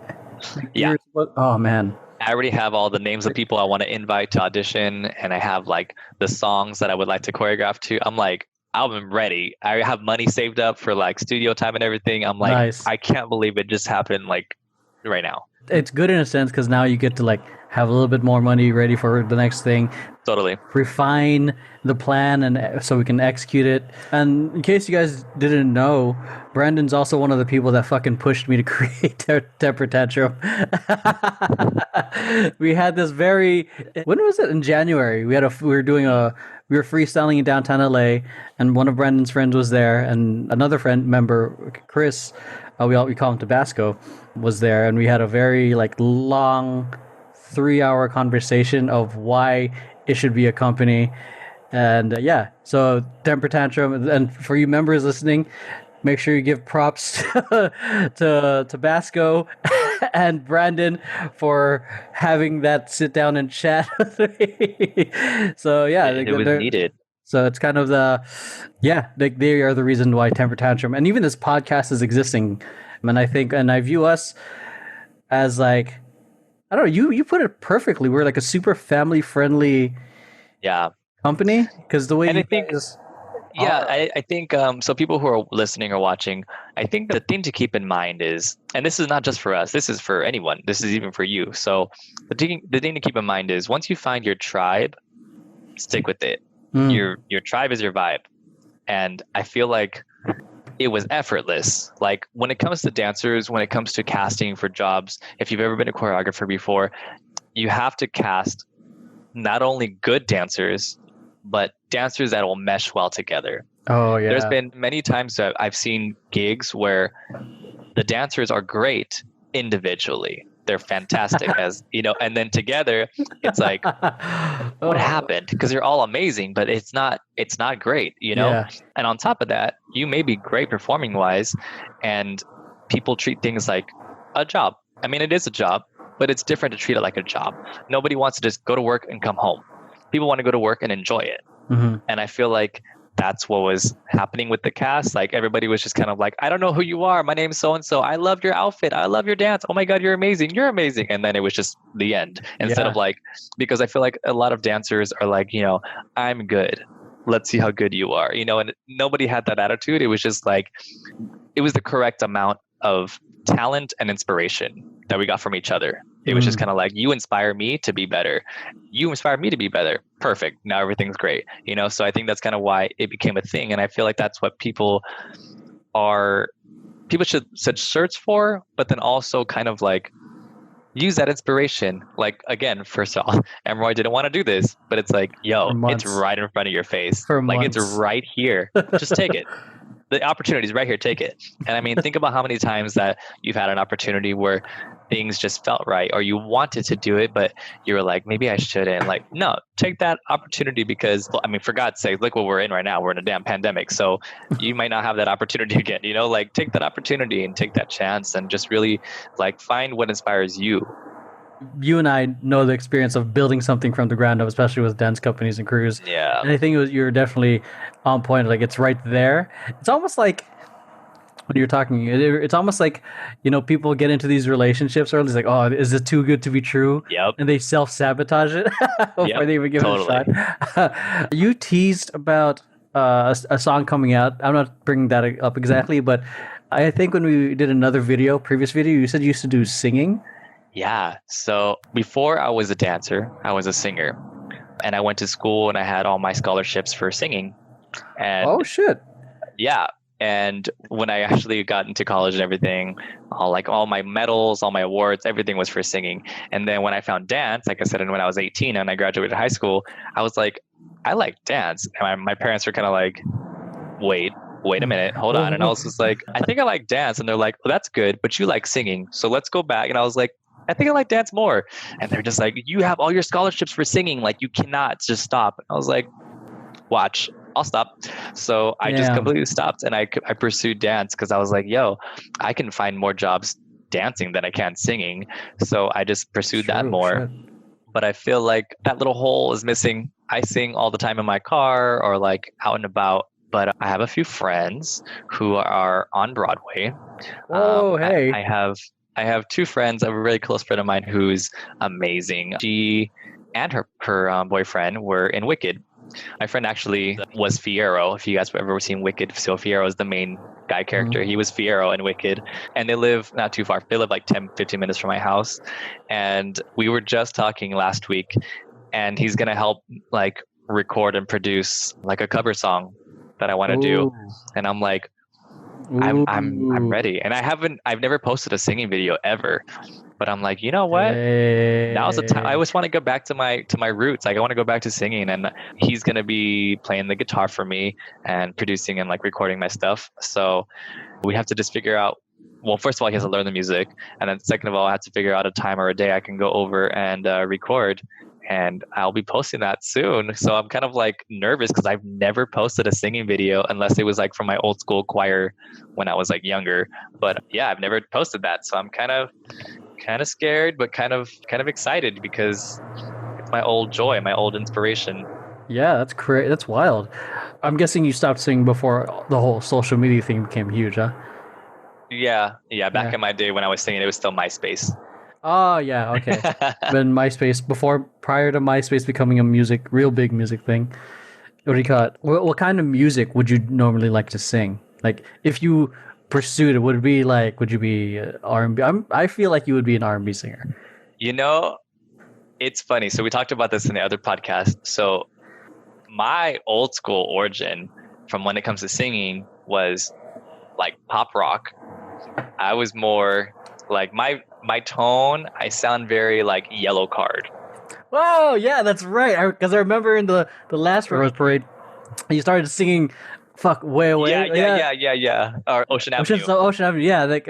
Yeah. Oh man. I already have all the names of people I want to invite to audition, and I have like the songs that I would like to choreograph to. I'm like, I'm ready. I have money saved up for like studio time and everything. I'm like, Nice. I can't believe it just happened like right now. It's good in a sense because now you get to like have a little bit more money ready for the next thing, Totally. refine the plan, and so we can execute it. And in case you guys didn't know, Brandon's also one of the people that fucking pushed me to create Temper Tantrum. We had this when was it? In January. We were freestyling in downtown LA, and one of Brandon's friends was there, and another member, Chris, we call him Tabasco, was there, and we had a very like long 3-hour conversation of why it should be a company. And yeah, so Temper Tantrum, and for you members listening, make sure you give props to Tabasco and Brandon for having that sit down and chat with me. So yeah, It was needed. So it's kind of they are the reason why Temper Tantrum and even this podcast is existing. And I view us as like, I don't know, you put it perfectly. We're like a super family friendly company, because the way And you I think, guys I think so people who are listening or watching, I think the thing to keep in mind is, and this is not just for us, this is for anyone, this is even for you. So the thing to keep in mind is, once you find your tribe, stick with it. Your tribe is your vibe. And I feel like it was effortless. Like when it comes to dancers, when it comes to casting for jobs, if you've ever been a choreographer before, you have to cast not only good dancers, but dancers that will mesh well together. Oh yeah. There's been many times that I've seen gigs where the dancers are great individually. They're fantastic as, you know, and then together it's like, what happened? Because they're all amazing, but it's not great, you know? Yeah. And on top of that, you may be great performing wise, and people treat things like a job. I mean, it is a job, but it's different to treat it like a job. Nobody wants to just go to work and come home. People want to go to work and enjoy it. Mm-hmm. And I feel like that's what was happening with the cast. Like everybody was just kind of like, I don't know who you are. My name's so-and-so. I love your outfit. I love your dance. Oh my God, you're amazing. You're amazing. And then it was just the end, instead of like, because I feel like a lot of dancers are like, you know, I'm good. Let's see how good you are, you know, and nobody had that attitude. It was just like, it was the correct amount of talent and inspiration that we got from each other. It was just kind of like, you inspire me to be better. You inspire me to be better. Perfect. Now everything's great. So I think that's kind of why it became a thing. And I feel like that's what people should search for, but then also kind of like use that inspiration. Like, again, first of all, Emeroy didn't want to do this, but it's like, yo, it's right in front of your face. It's right here. Just take it. The opportunity is right here. Take it. And I mean, think about how many times that you've had an opportunity where things just felt right, or you wanted to do it, but you were like, maybe I shouldn't. Like, no, take that opportunity, because, I mean, for God's sake, look what we're in right now. We're in a damn pandemic. So you might not have that opportunity again, like, take that opportunity and take that chance and just really like find what inspires you. You and I know the experience of building something from the ground up, especially with dance companies and crews. Yeah. And I think you're definitely on point. Like, it's right there. It's almost like when you're talking, it's almost like, people get into these relationships early. It's like, oh, is it too good to be true? Yep. And they self-sabotage it before they even give it a shot. You teased about a song coming out. I'm not bringing that up exactly, but I think when we did another previous video, you said you used to do singing. Yeah. So before I was a dancer, I was a singer, and I went to school and I had all my scholarships for singing. And oh shit. Yeah. And when I actually got into college and everything, all my medals, all my awards, everything was for singing. And then when I found dance, like I said, and when I was 18 and I graduated high school, I was like, I like dance. And my parents were kind of like, wait a minute, hold on. And I was just like, I think I like dance. And they're like, well, that's good, but you like singing. So let's go back. And I was like, I think I like dance more. And they're just like, you have all your scholarships for singing. Like, you cannot just stop. I was like, watch, I'll stop. So I just completely stopped, and I pursued dance because I was like, yo, I can find more jobs dancing than I can singing. So I just pursued that more. But I feel like that little hole is missing. I sing all the time in my car or like out and about, but I have a few friends who are on Broadway. Oh, hey. I have two friends, a really close friend of mine who's amazing. She and her boyfriend were in Wicked. My friend actually was Fiyero. If you guys have ever seen Wicked, so Fiyero is the main guy character. He was Fiyero in Wicked. And they live not too far. They live like 10, 15 minutes from my house. And we were just talking last week, and he's going to help like record and produce like a cover song that I want to do. And I'm like, I'm ready. And I've never posted a singing video ever, but I'm like, you know what? Now's the time. I always want to go back to my roots. Like, I want to go back to singing, and he's going to be playing the guitar for me and producing and like recording my stuff. So we have to just figure out, well, first of all, he has to learn the music. And then second of all, I have to figure out a time or a day I can go over and record. And I'll be posting that soon. So I'm kind of like nervous because I've never posted a singing video unless it was like from my old school choir when I was like younger. But yeah, I've never posted that. So I'm kind of scared, but kind of excited because it's my old joy, my old inspiration. Yeah, that's great. That's wild. I'm guessing you stopped singing before the whole social media thing became huge, huh? Yeah. Back in my day when I was singing, it was still MySpace. Oh yeah, okay. Then MySpace, prior to MySpace becoming a real big music thing. What do you call it? What kind of music would you normally like to sing? Like, if you pursued it, would you be R&B? I feel like you would be an R&B singer. It's funny. So we talked about this in the other podcast. So my old school origin from when it comes to singing was like pop rock. I was more like my tone, I sound very like Yellow Card. Whoa, yeah, that's right. Because I remember in the last Rose Parade, you started singing "Fuck Way Away." Yeah. Or Ocean Avenue. Ocean Avenue. Yeah, like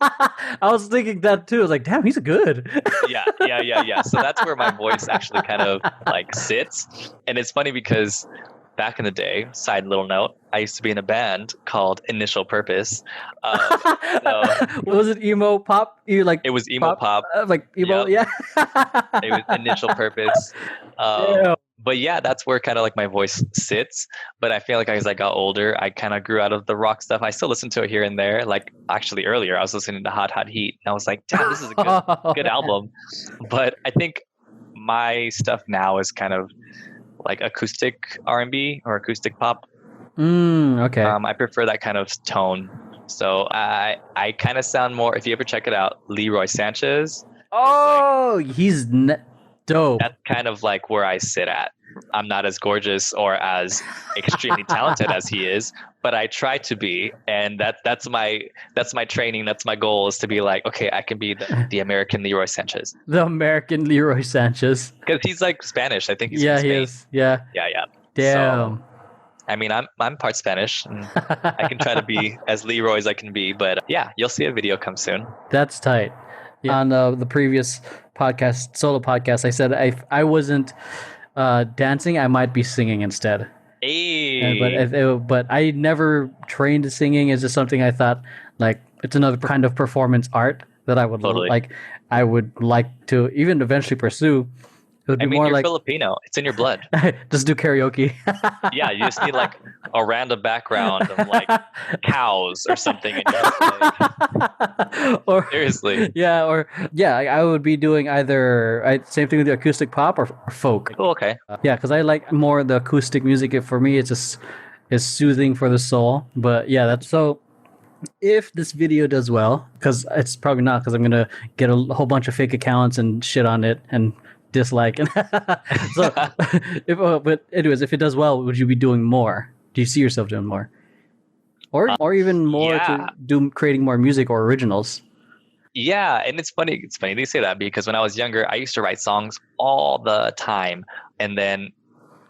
I was thinking that too. I was like, damn, he's good. Yeah. So that's where my voice actually kind of like sits, and it's funny because back in the day, side little note, I used to be in a band called Initial Purpose. Was it emo pop? It was emo pop. Like emo, yep. Yeah. It was Initial Purpose. But yeah, that's where kind of like my voice sits. But I feel like as I got older, I kind of grew out of the rock stuff. I still listen to it here and there. Like actually earlier, I was listening to Hot Hot Heat. And I was like, damn, this is a good album. But I think my stuff now is kind of like acoustic R&B or acoustic pop. Okay. I prefer that kind of tone. So I kind of sound more, if you ever check it out, Leroy Sanchez. Oh, he's dope. That's kind of like where I sit at. I'm not as gorgeous or as extremely talented as he is, but I try to be, and that's my training. That's my goal, is to be like, okay, I can be the American Leroy Sanchez, The American Leroy Sanchez. because he's like Spanish. I think he's Yeah, from he Spain. is. Yeah. Yeah. Damn. So, I mean, I'm part Spanish, and I can try to be as Leroy as I can be. But yeah, you'll see a video come soon. That's tight. Yeah. On the previous podcast, solo podcast, I said if I wasn't dancing, I might be singing instead. Hey. But I never trained singing. It's just something I thought, like, it's another kind of performance art that I would Totally. I would like to even eventually pursue. It would be more you're like Filipino. It's in your blood. just do karaoke. Yeah, you just need like a random background of like cows or something. And just, like, or seriously. Yeah, I would be doing either same thing with the acoustic pop or folk. Oh, okay. Yeah, because I like more the acoustic music. For me, it's just is soothing for the soul. But yeah, that's so. If this video does well, because it's probably not, because I'm gonna get a whole bunch of fake accounts and shit on it and dislike. So, but anyways, if it does well, would you be doing more? Do you see yourself doing more, or even more to do creating more music or originals? Yeah, and it's funny. It's funny they say that, because when I was younger, I used to write songs all the time, and then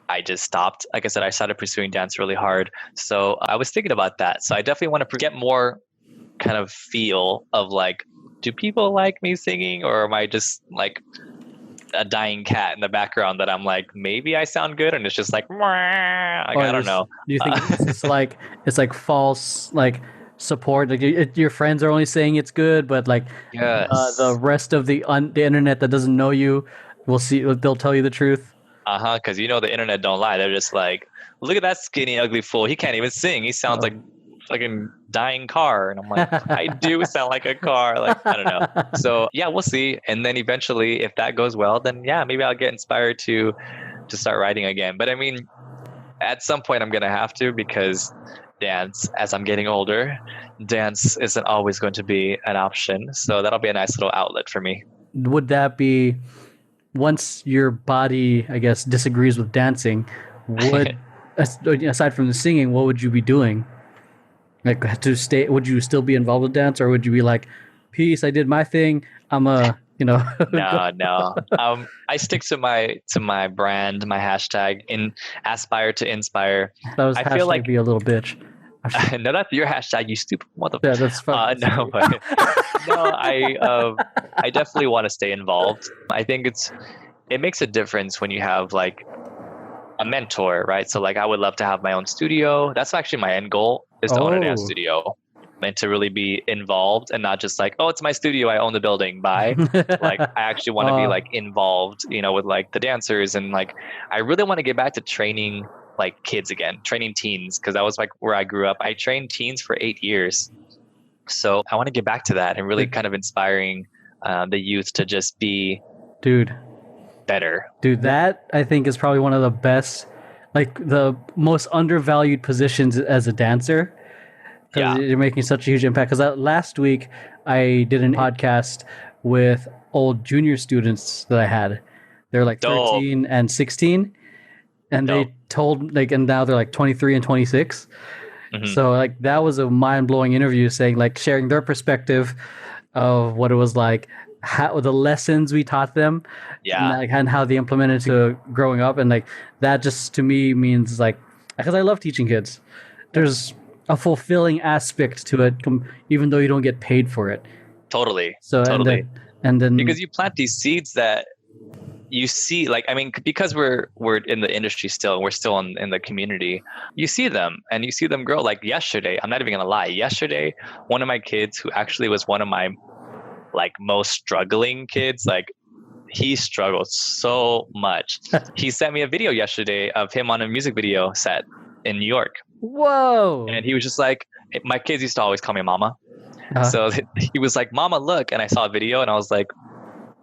I just stopped. Like I said, I started pursuing dance really hard. So I was thinking about that. So I definitely want to get more kind of feel of like, do people like me singing, or am I just like a dying cat in the background that I'm like, maybe I sound good, and it's just like, I don't know. Do you think it's like false like support? Like your friends are only saying it's good, but like Yes. the rest of the internet that doesn't know you will see. They'll tell you the truth. Because the internet don't lie. They're just like, look at that skinny, ugly fool. He can't even sing. He sounds like fucking dying car. And I'm like, I do sound like a car. Like, I don't know. So yeah, we'll see. And then eventually, if that goes well, then yeah, maybe I'll get inspired to start writing again. But I mean, at some point I'm gonna have to, because dance, as I'm getting older, dance isn't always going to be an option. So that'll be a nice little outlet for me. Would that be, once your body, I guess, disagrees with dancing, would aside from the singing, what would you be doing? Like, would you still be involved with dance, or would you be like, peace, I did my thing, I'm No. I stick to my brand, my hashtag, in aspire to inspire. That was I feel like be a little bitch. No, that's your hashtag, you stupid motherfucker. Yeah, that's fine. No, but no, I definitely want to stay involved. I think it makes a difference when you have like a mentor, right? So like, I would love to have my own studio. That's actually my end goal, is to own a dance studio, and to really be involved, and not just like, oh, it's my studio, I own the building, bye. Like, I actually want to be like involved, with like the dancers, and like, I really want to get back to training like kids again, training teens, because that was like where I grew up. I trained teens for 8 years. So I want to get back to that and really kind of inspiring the youth to just be better. Dude, that I think is probably one of the best, like the most undervalued positions as a dancer. Because you're making such a huge impact. Because last week I did a podcast with old junior students that I had. They're like 13 and 16. And they told, like, and now they're like 23 and 26. Mm-hmm. So like, that was a mind-blowing interview, saying like, sharing their perspective of what it was like, how the lessons we taught them, and how they implemented to growing up. And like, that just to me means like, because I love teaching kids, there's a fulfilling aspect to it, even though you don't get paid for it. Totally. So totally. And then because you plant these seeds that you see, like, I mean, because we're in the industry still, and we're still in the community, you see them and you see them grow. Like yesterday, I'm not even gonna lie, yesterday, one of my kids, who actually was one of my like most struggling kids, like, he struggled so much. He sent me a video yesterday of him on a music video set in New York. Whoa. And he was just like, my kids used to always call me mama. So he was like, mama, look. And I saw a video, and I was like,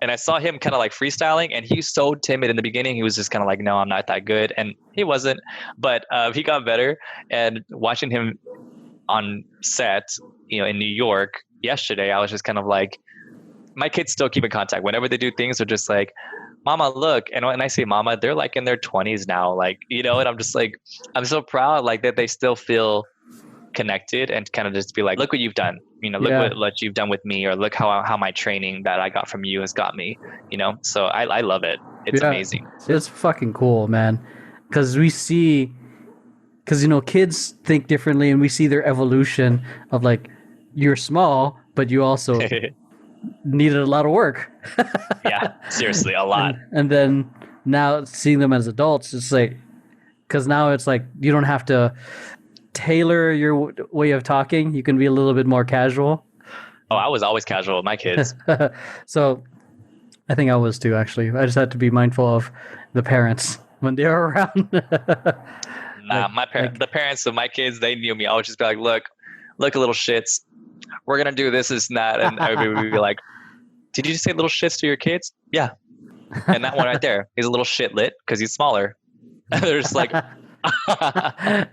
and I saw him kind of like freestyling, and he's so timid in the beginning. He was just kind of like, no, I'm not that good. And he wasn't, but he got better. And watching him on set, in New York yesterday, I was just kind of like, my kids still keep in contact. Whenever they do things, they're just like, Mama, look. And when I say Mama, they're like in their 20s now, like, you know, and I'm just like, I'm so proud, like, that they still feel connected and kind of just be like, look what you've done, you know, look what you've done with me, or look how my training that I got from you has got me, you know. So I love it. It's amazing. It's fucking cool, man. Because you know, kids think differently, and we see their evolution of like, you're small, but you also needed a lot of work. Yeah, seriously, a lot. And then now seeing them as adults, it's like, because now it's like you don't have to tailor your way of talking. You can be a little bit more casual. Oh, I was always casual with my kids. So I think I was too, actually. I just had to be mindful of the parents when they were around. The parents of my kids, they knew me. I would just be like, look, little shits. We're going to do this and that. And everybody would be like, did you just say little shits to your kids? Yeah. And that one right there, he's a little shitlet because he's smaller. They're just like,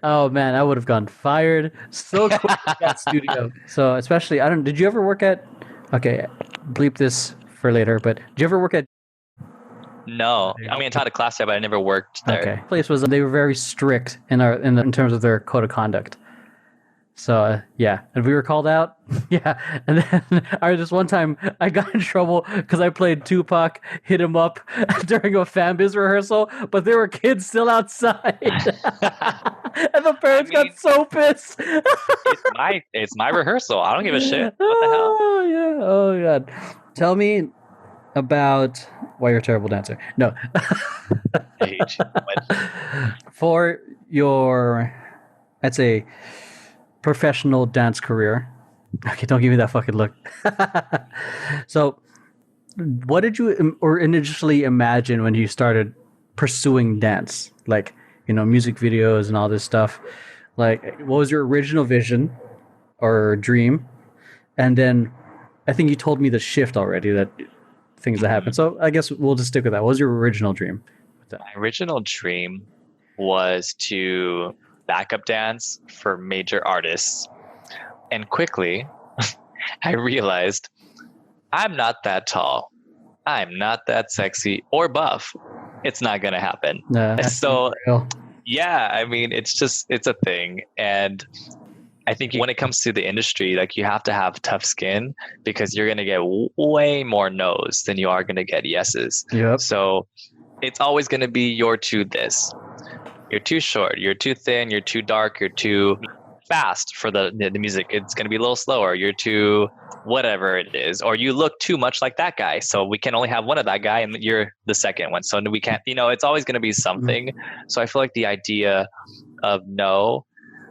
oh man, I would have gone fired so quick in that studio. So especially, did you ever work at, okay, bleep this for later, but did you ever work at? No, I mean, I taught a class there, but I never worked there. Okay. Place was, they were very strict in terms of their code of conduct. So yeah, and we were called out. Yeah, and then this one time I got in trouble because I played Tupac, Hit 'Em Up during a fan biz rehearsal, but there were kids still outside, and the parents got so pissed. it's my rehearsal. I don't give a shit. What the hell? Oh yeah. Oh god. Tell me about why you're a terrible dancer. No. Age. For your, I'd say, professional dance career. Okay, don't give me that fucking look. So, what did you initially imagine when you started pursuing dance? Like, you know, music videos and all this stuff. Like, what was your original vision or dream? And then, I think you told me the shift already, that things that happened. So, I guess we'll just stick with that. What was your original dream? My original dream was to backup dance for major artists. And quickly, I realized I'm not that tall. I'm not that sexy or buff. It's not going to happen. So, yeah, I mean, it's a thing. And I think when it comes to the industry, like, you have to have tough skin because you're going to get way more no's than you are going to get yeses. Yep. So it's always going to be you're too this. You're too short, you're too thin, you're too dark, you're too fast for the music. It's going to be a little slower. You're too whatever it is. Or you look too much like that guy. So we can only have one of that guy and you're the second one. So we can't, you know, it's always going to be something. So I feel like the idea of no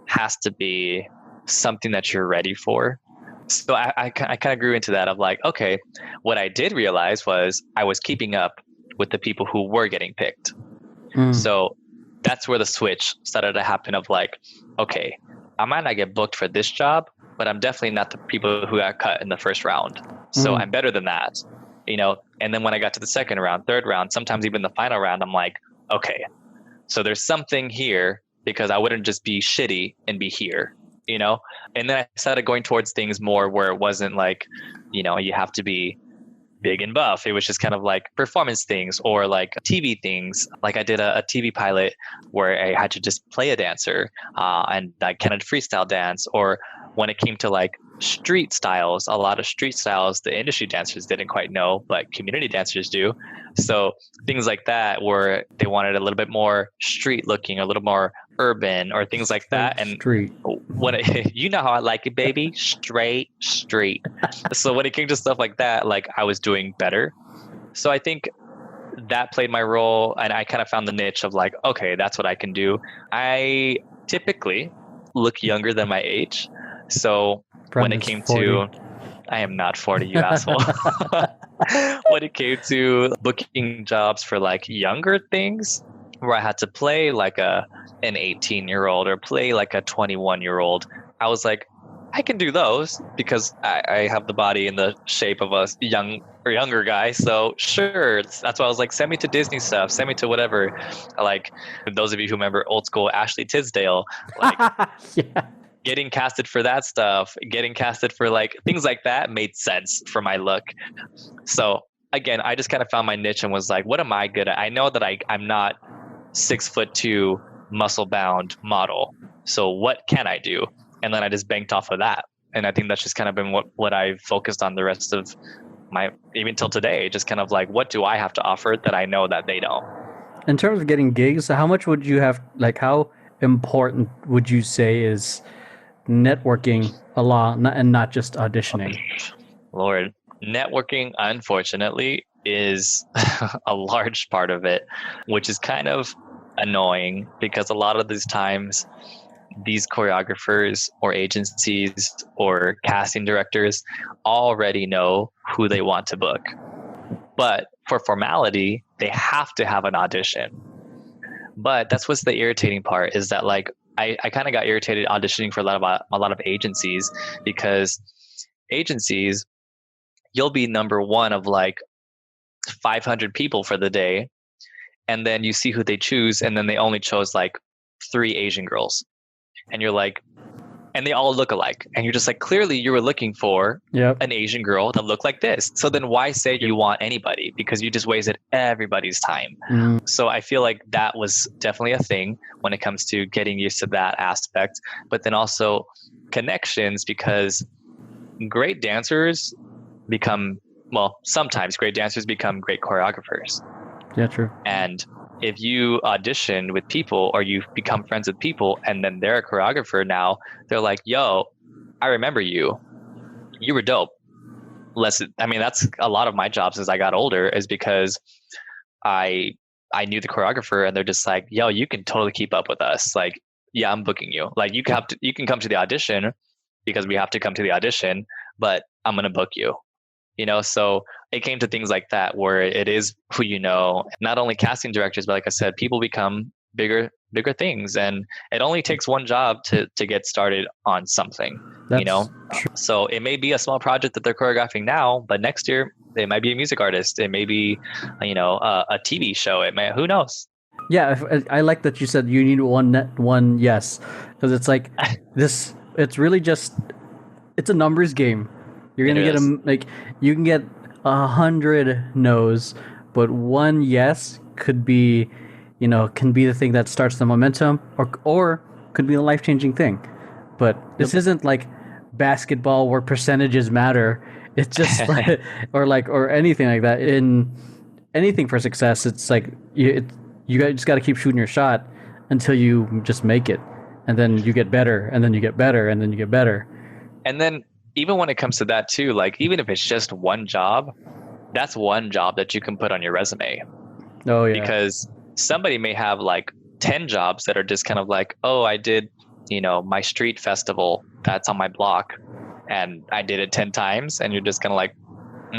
has to be something that you're ready for. So I kind of grew into that of like, okay, what I did realize was I was keeping up with the people who were getting picked. So that's where the switch started to happen of like, okay, I might not get booked for this job, but I'm definitely not the people who got cut in the first round. So I'm better than that, you know? And then when I got to the second round, third round, sometimes even the final round, I'm like, okay, so there's something here because I wouldn't just be shitty and be here, you know? And then I started going towards things more where it wasn't like, you know, you have to be big and buff. It was just kind of like performance things or like TV things. Like I did a TV pilot where I had to just play a dancer and I kind of freestyle dance. Or when it came to like street styles, a lot of street styles, the industry dancers didn't quite know, but community dancers do. So things like that where they wanted a little bit more street looking, a little more urban or things like that. And street. You know how I like it, baby. Straight street. So when it came to stuff like that, like I was doing better. So I think that played my role and I kind of found the niche of like, okay, that's what I can do. I typically look younger than my age. So when it came 40. To, I am not 40, you asshole. When it came to booking jobs for like younger things where I had to play like an 18-year-old or play like a 21-year-old, I was like, I can do those because I have the body and the shape of a young or younger guy. So sure, that's why I was like, send me to Disney stuff, send me to whatever. Like those of you who remember old school Ashley Tisdale, like yeah. getting casted for that stuff, getting casted for like things like that made sense for my look. So again, I just kind of found my niche and was like, what am I good at? I know that I'm not 6'2" muscle bound model. So what can I do? And then I just banked off of that. And I think that's just kind of been what I've focused on the rest of my, even till today, just kind of like, what do I have to offer that I know that they don't? In terms of getting gigs, how much would you have, like, how important would you say is networking a lot and not just auditioning? Lord, networking, unfortunately, is a large part of it, which is kind of annoying because a lot of these times, these choreographers or agencies or casting directors already know who they want to book. But for formality, they have to have an audition. But that's what's the irritating part, is that like I kind of got irritated auditioning for a lot of agencies, because agencies, you'll be number one of like 500 people for the day, and then you see who they choose, and then they only chose like 3 Asian girls. And you're like, and they all look alike. And you're just like, clearly you were looking for an Asian girl that looked like this. So then why say you want anybody? Because you just wasted everybody's time. So I feel like that was definitely a thing when it comes to getting used to that aspect. But then also connections, because great dancers become, well, sometimes great dancers become great choreographers. Yeah, true. And if you audition with people or you become friends with people and then they're a choreographer now, they're like, yo, I remember you. You were dope. I mean, that's a lot of my jobs as I got older, is because I knew the choreographer and they're just like, yo, you can totally keep up with us. Like, yeah, I'm booking you. Like you can come to the audition because we have to come to the audition, but I'm going to book you. You know, so it came to things like that where it is who you know, not only casting directors, but like I said, people become bigger things, and it only takes one job to get started on something. That's, you know, true. So it may be a small project that they're choreographing now, but next year they might be a music artist. It may be, you know, a TV show. It may, who knows? Yeah, I like that you said you need one yes, because it's like this. It's really just, it's a numbers game. You're gonna get them, like, you can get 100 no's, but one yes could be, you know, can be the thing that starts the momentum, or could be a life-changing thing. But this isn't like basketball where percentages matter. It's just like, or anything like that. In anything for success, it's like you just got to keep shooting your shot until you just make it, and then you get better, and then you get better, and then you get better. And then even when it comes to that too, like even if it's just one job, that's one job that you can put on your resume. Oh yeah. Because somebody may have like 10 jobs that are just kind of like, oh, I did, you know, my street festival that's on my block and I did it 10 times, and you're just kind of like,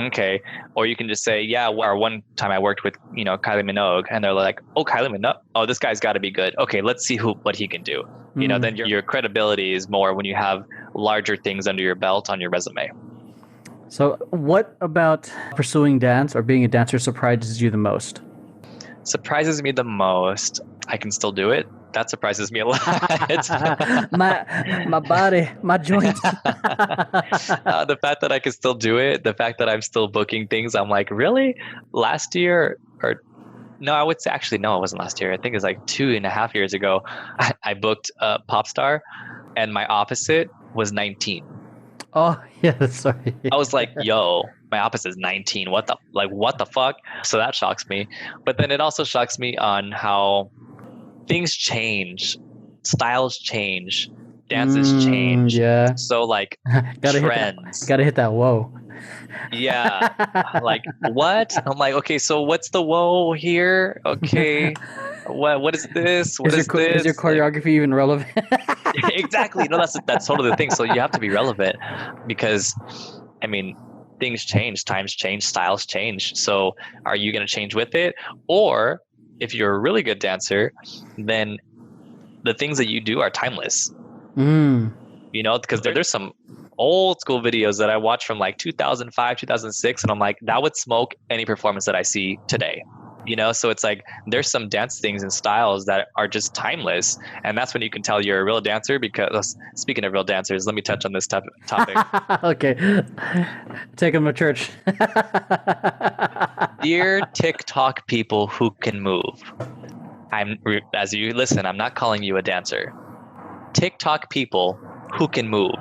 okay. Or you can just say, yeah, or one time I worked with, you know, Kylie Minogue, and they're like, oh, Kylie Minogue, oh, this guy's got to be good. Okay, let's see what he can do. You know, then your credibility is more when you have larger things under your belt on your resume. So what about pursuing dance or being a dancer surprises you the most? Surprises me the most, I can still do it. That surprises me a lot. my body, my joints. The fact that I can still do it, the fact that I'm still booking things, I'm like, really? Last year, or no, I would say, actually, no, it wasn't last year. I think it was like 2.5 years ago. I booked a pop star, and my opposite was 19. Oh, yeah, sorry. I was like, yo, my opposite is 19. What the fuck? So that shocks me. But then it also shocks me on how things change, styles change, dances change. Yeah. So like trends. Gotta hit that whoa. Yeah. Like what? I'm like, okay, so what's the whoa here? Okay. What is this? What is this? Is your choreography even relevant? Exactly. No, that's totally the thing. So you have to be relevant, because I mean, things change, times change, styles change. So are you going to change with it? Or if you're a really good dancer, then the things that you do are timeless. You know, because there's some old school videos that I watched from like 2005, 2006, and I'm like, that would smoke any performance that I see today. So it's like there's some dance things and styles that are just timeless, and that's when you can tell you're a real dancer. Because speaking of real dancers, let me touch on this topic. Okay, take them to church. Dear TikTok people who can move, as you listen, I'm not calling you a dancer. TikTok people who can move.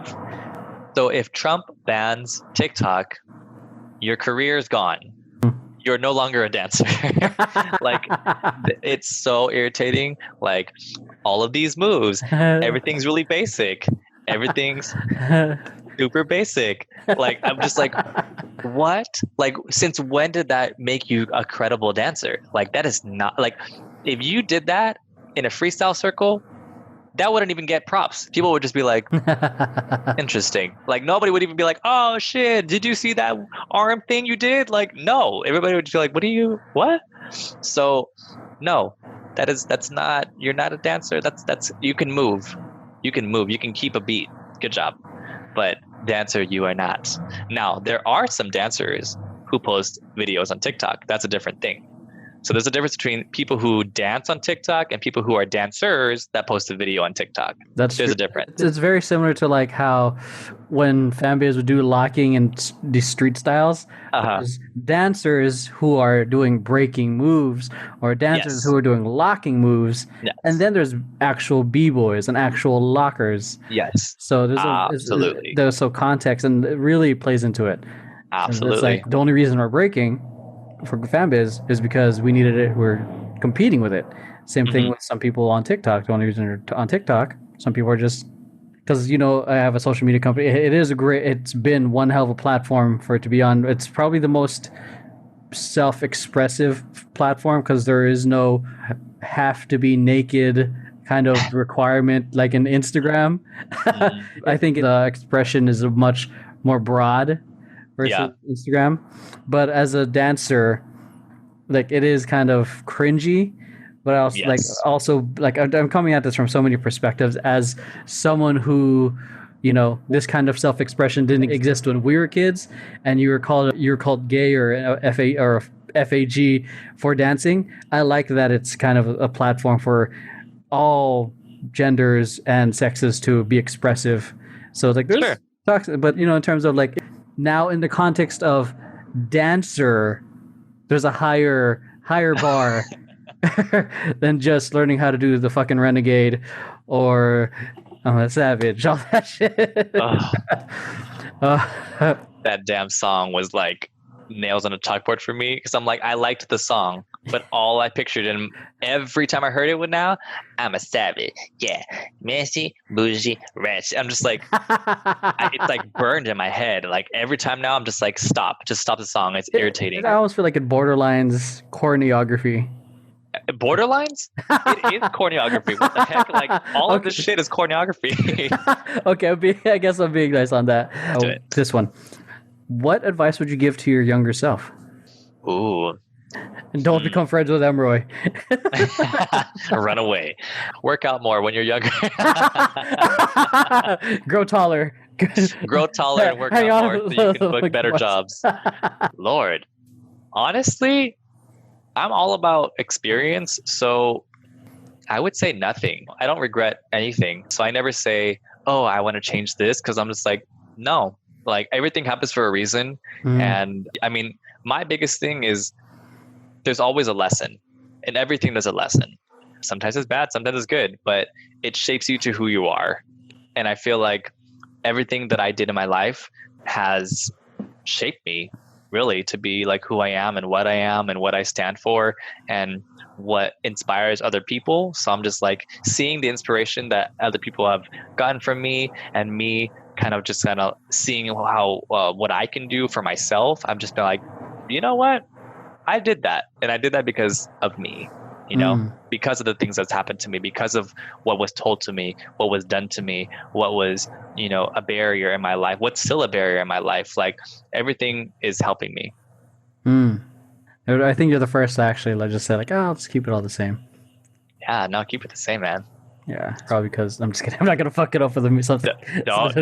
So if Trump bans TikTok, your career is gone. You're no longer a dancer. Like, it's so irritating. Like, all of these moves, everything's really basic. Everything's super basic. Like, I'm just like, what? Like, since when did that make you a credible dancer? Like, that is not, like, if you did that in a freestyle circle, that wouldn't even get props. People would just be like, interesting. Like, nobody would even be like, oh shit, did you see that arm thing you did? Like, no. Everybody would feel like, what? So no, that's not, you're not a dancer. That's you can move. You can keep a beat. Good job. But dancer, you are not. Now, there are some dancers who post videos on TikTok. That's a different thing. So there's a difference between people who dance on TikTok and people who are dancers that post a video on TikTok. There's a difference. It's very similar to like how when fanbase would do locking and the street styles, there's dancers who are doing breaking moves or dancers who are doing locking moves. Yes. And then there's actual b-boys and actual lockers. Yes. So there's absolutely. There's so context, and it really plays into it. Absolutely. It's like the only reason we're breaking for fanbase is because we needed it. We're competing with it. Same thing with some people on TikTok. The only reason they're on TikTok, some people are just because I have a social media company. It's been one hell of a platform for it to be on. It's probably the most self-expressive platform because there is no have to be naked kind of requirement like in Instagram. I think the expression is a much more broad versus Instagram. But as a dancer, like it is kind of cringy, but also I'm coming at this from so many perspectives as someone who, this kind of self-expression didn't exist when we were kids, and you were called gay or FAG for dancing. I like that it's kind of a platform for all genders and sexes to be expressive. So like there's talks, but in terms of like now in the context of dancer, there's a higher bar than just learning how to do the fucking renegade or I'm a savage, all that shit. That damn song was like nails on a chalkboard for me because I'm like, I liked the song, but all I pictured in every time I heard it now, I'm a savage, messy, bougie, rich. I'm just like, it's like burned in my head. Like every time now, I'm just like, stop the song. It's irritating. I almost feel like it borderlines choreography. Borderlines? It is choreography. What the heck? Like all of this shit is choreography. Okay, I guess I'm being nice on that. This one. What advice would you give to your younger self? Ooh. And don't become friends with Emeroy. Run away. Work out more when you're younger. Grow taller. Grow taller and work out more so you can book better jobs. Lord. Honestly, I'm all about experience, so I would say nothing. I don't regret anything. So I never say, oh, I want to change this, because I'm just like, no. Like everything happens for a reason. And I mean, my biggest thing is there's always a lesson. In everything there's a lesson. Sometimes it's bad, sometimes it's good, but it shapes you to who you are. And I feel like everything that I did in my life has shaped me really to be like who I am and what I stand for and what inspires other people. So I'm just like seeing the inspiration that other people have gotten from me and me kind of seeing how what I can do for myself. I'm just been like, you know what? I did that. And I did that because of me, because of the things that's happened to me, because of what was told to me, what was done to me, what was, a barrier in my life, what's still a barrier in my life. Like everything is helping me. I think you're the first to actually just say like, oh, let's keep it all the same. Yeah, no, keep it the same, man. Yeah, probably because I'm just kidding. I'm not gonna fuck it up with something. Don't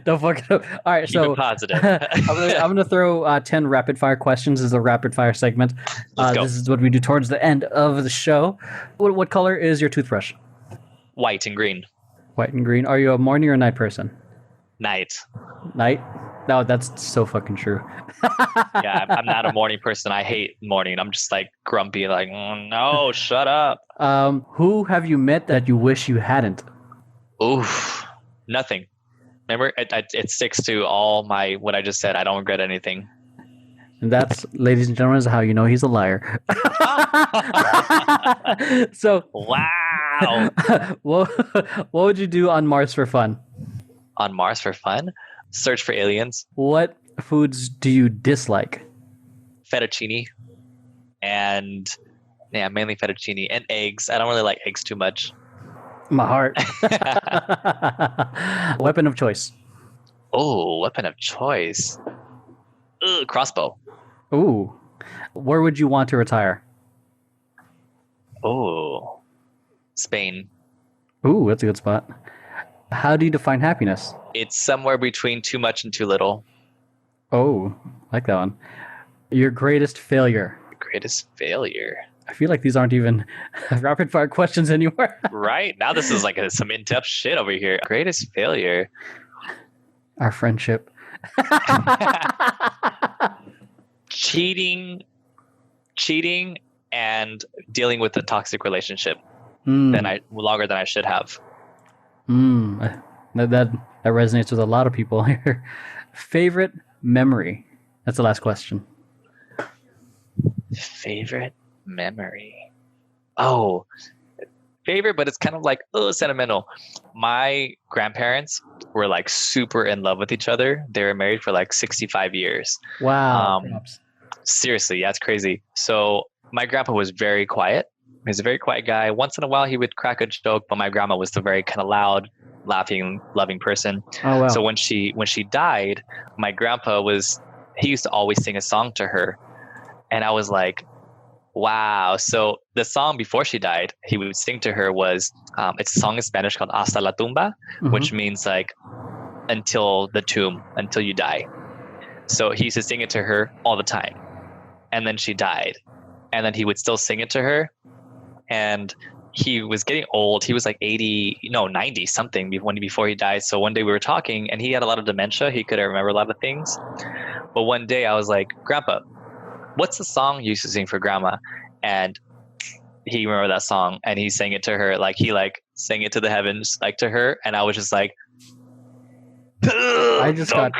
Don't fuck it up. All right, keep so it positive. I'm gonna throw 10 rapid fire questions as a rapid fire segment. Let's go. This is what we do towards the end of the show. What color is your toothbrush? White and green. White and green. Are you a morning or night person? Night. Night? No, that's so fucking true. Yeah, I'm not a morning person. I hate morning. I'm just like grumpy, like, oh, no, shut up. Who have you met that you wish you hadn't? Oof, nothing. Remember, it sticks to all what I just said. I don't regret anything. And that's, ladies and gentlemen, is how you know he's a liar. So, Wow. what would you do on Mars for fun? On Mars for fun? Search for aliens. What foods do you dislike? Fettuccine. And yeah, mainly fettuccine and eggs. I don't really like eggs too much. My heart. Weapon of choice. Oh, weapon of choice. Ugh, crossbow. Ooh. Where would you want to retire? Oh, Spain. Ooh, that's a good spot. How do you define happiness? It's somewhere between too much and too little. Oh, like that one. Your greatest failure. Greatest failure. I feel like these aren't even rapid fire questions anymore. Right? Now this is like some in-depth shit over here. Greatest failure. Our friendship. Cheating and dealing with a toxic relationship longer than I should have. That resonates with a lot of people here. Favorite memory? That's the last question. Favorite memory? Oh, favorite, but it's kind of like sentimental. My grandparents were like super in love with each other. They were married for like 65 years. Wow. Seriously, yeah, it's crazy. So my grandpa was very quiet. He was a very quiet guy. Once in a while, he would crack a joke, but my grandma was the very kind of loud, laughing, loving person. Oh, wow. So when she died, my grandpa he used to always sing a song to her, and I was like, wow. So the song before she died, he would sing to her was it's a song in Spanish called Hasta la tumba, which means like until the tomb, until you die. So he used to sing it to her all the time, and then she died, and then he would still sing it to her. And he was getting old. He was like 90 something before he died. So one day we were talking, and he had a lot of dementia. He couldn't remember a lot of things. But one day I was like, Grandpa, what's the song you used to sing for Grandma? And he remembered that song, and he sang it to her. Like he sang it to the heavens, like to her. And I was just like, I just got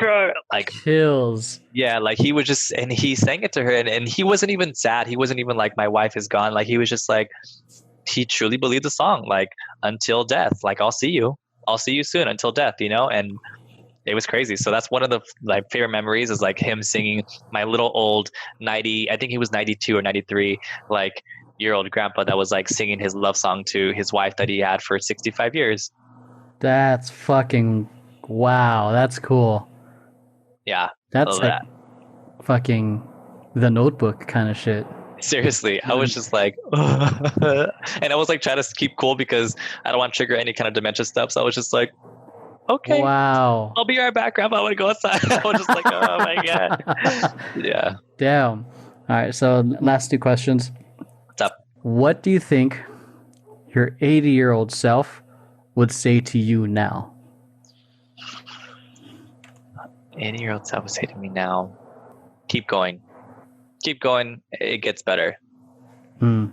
like chills. Yeah, like he was just, and he sang it to her, and he wasn't even sad. He wasn't even like, my wife is gone. Like he was just like, he truly believed the song, like until death. Like I'll see you soon, until death, and it was crazy. So that's one of the favorite memories, is like him singing, my little old 90, I think he was 92 or 93, like year old grandpa that was like singing his love song to his wife that he had for 65 years. That's fucking wow. That's cool. Yeah. That's like fucking The Notebook kind of shit. Seriously, I was just like, and I was like trying to keep cool because I don't want to trigger any kind of dementia stuff. So I was just like, okay, wow, I'll be right back, Grandpa. I want to go outside. I was just like, oh my god, yeah. Damn. All right, so last two questions. What's up? What do you think your 80-year-old self would say to you now? 80-year-old self would say to me now, keep going. Keep going. It gets better. All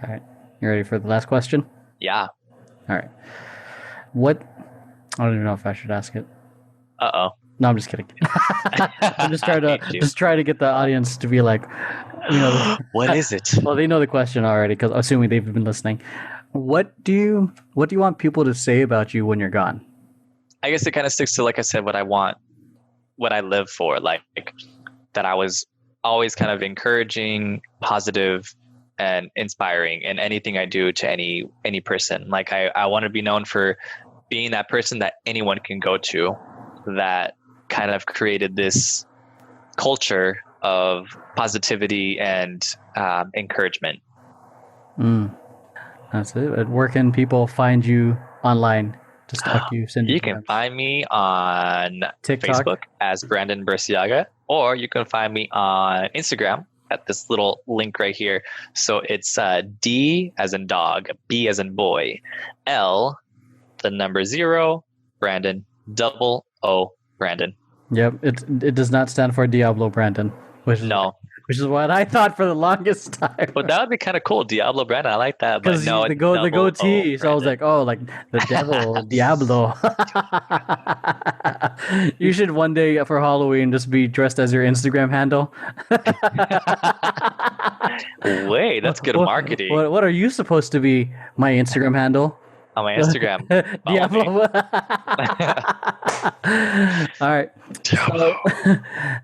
right. You ready for the last question? Yeah. All right. What? I don't even know if I should ask it. Uh-oh. No, I'm just kidding. I'm just trying to get the audience to be like, what is it? Well, they know the question already, because assuming they've been listening. What do you want people to say about you when you're gone? I guess it kind of sticks to, like I said, what I want, what I live for, like that I was always kind of encouraging, positive, and inspiring in anything I do to any person. Like I want to be known for being that person that anyone can go to, that kind of created this culture of positivity and encouragement. That's it. Where can people find you online to stalk you? Send You can find me on TikTok. Facebook as Brandon Burciaga, or you can find me on Instagram at this little link right here. So it's D as in dog, B as in boy, L, the number 0, Brandon, O Brandon. Yep, it does not stand for Diablo Brandon, which is what I thought for the longest time. But that would be kind of cool, Diablo Brandon. I like that. But Because no, the goatee. O So I was like, oh, like the devil, Diablo. You should one day for Halloween just be dressed as your Instagram handle. Wait, that's good marketing. What are you supposed to be? My Instagram handle. On my Instagram. Diablo. All right. So,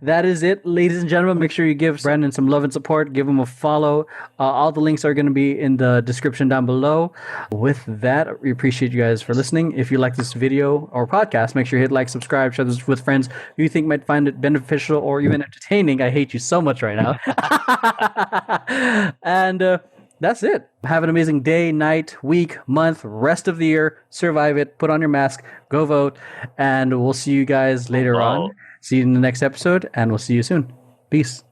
that is it, ladies and gentlemen. Make sure you give Brandon some love and support. Give him a follow. All the links are going to be in the description down below. With that, we appreciate you guys for listening. If you like this video or podcast, make sure you hit like, subscribe, share this with friends who you think might find it beneficial or even entertaining. I hate you so much right now. And that's it. Have an amazing day, night, week, month, rest of the year. Survive it. Put on your mask. Go vote. And we'll see you guys later on. See you in the next episode, and we'll see you soon. Peace.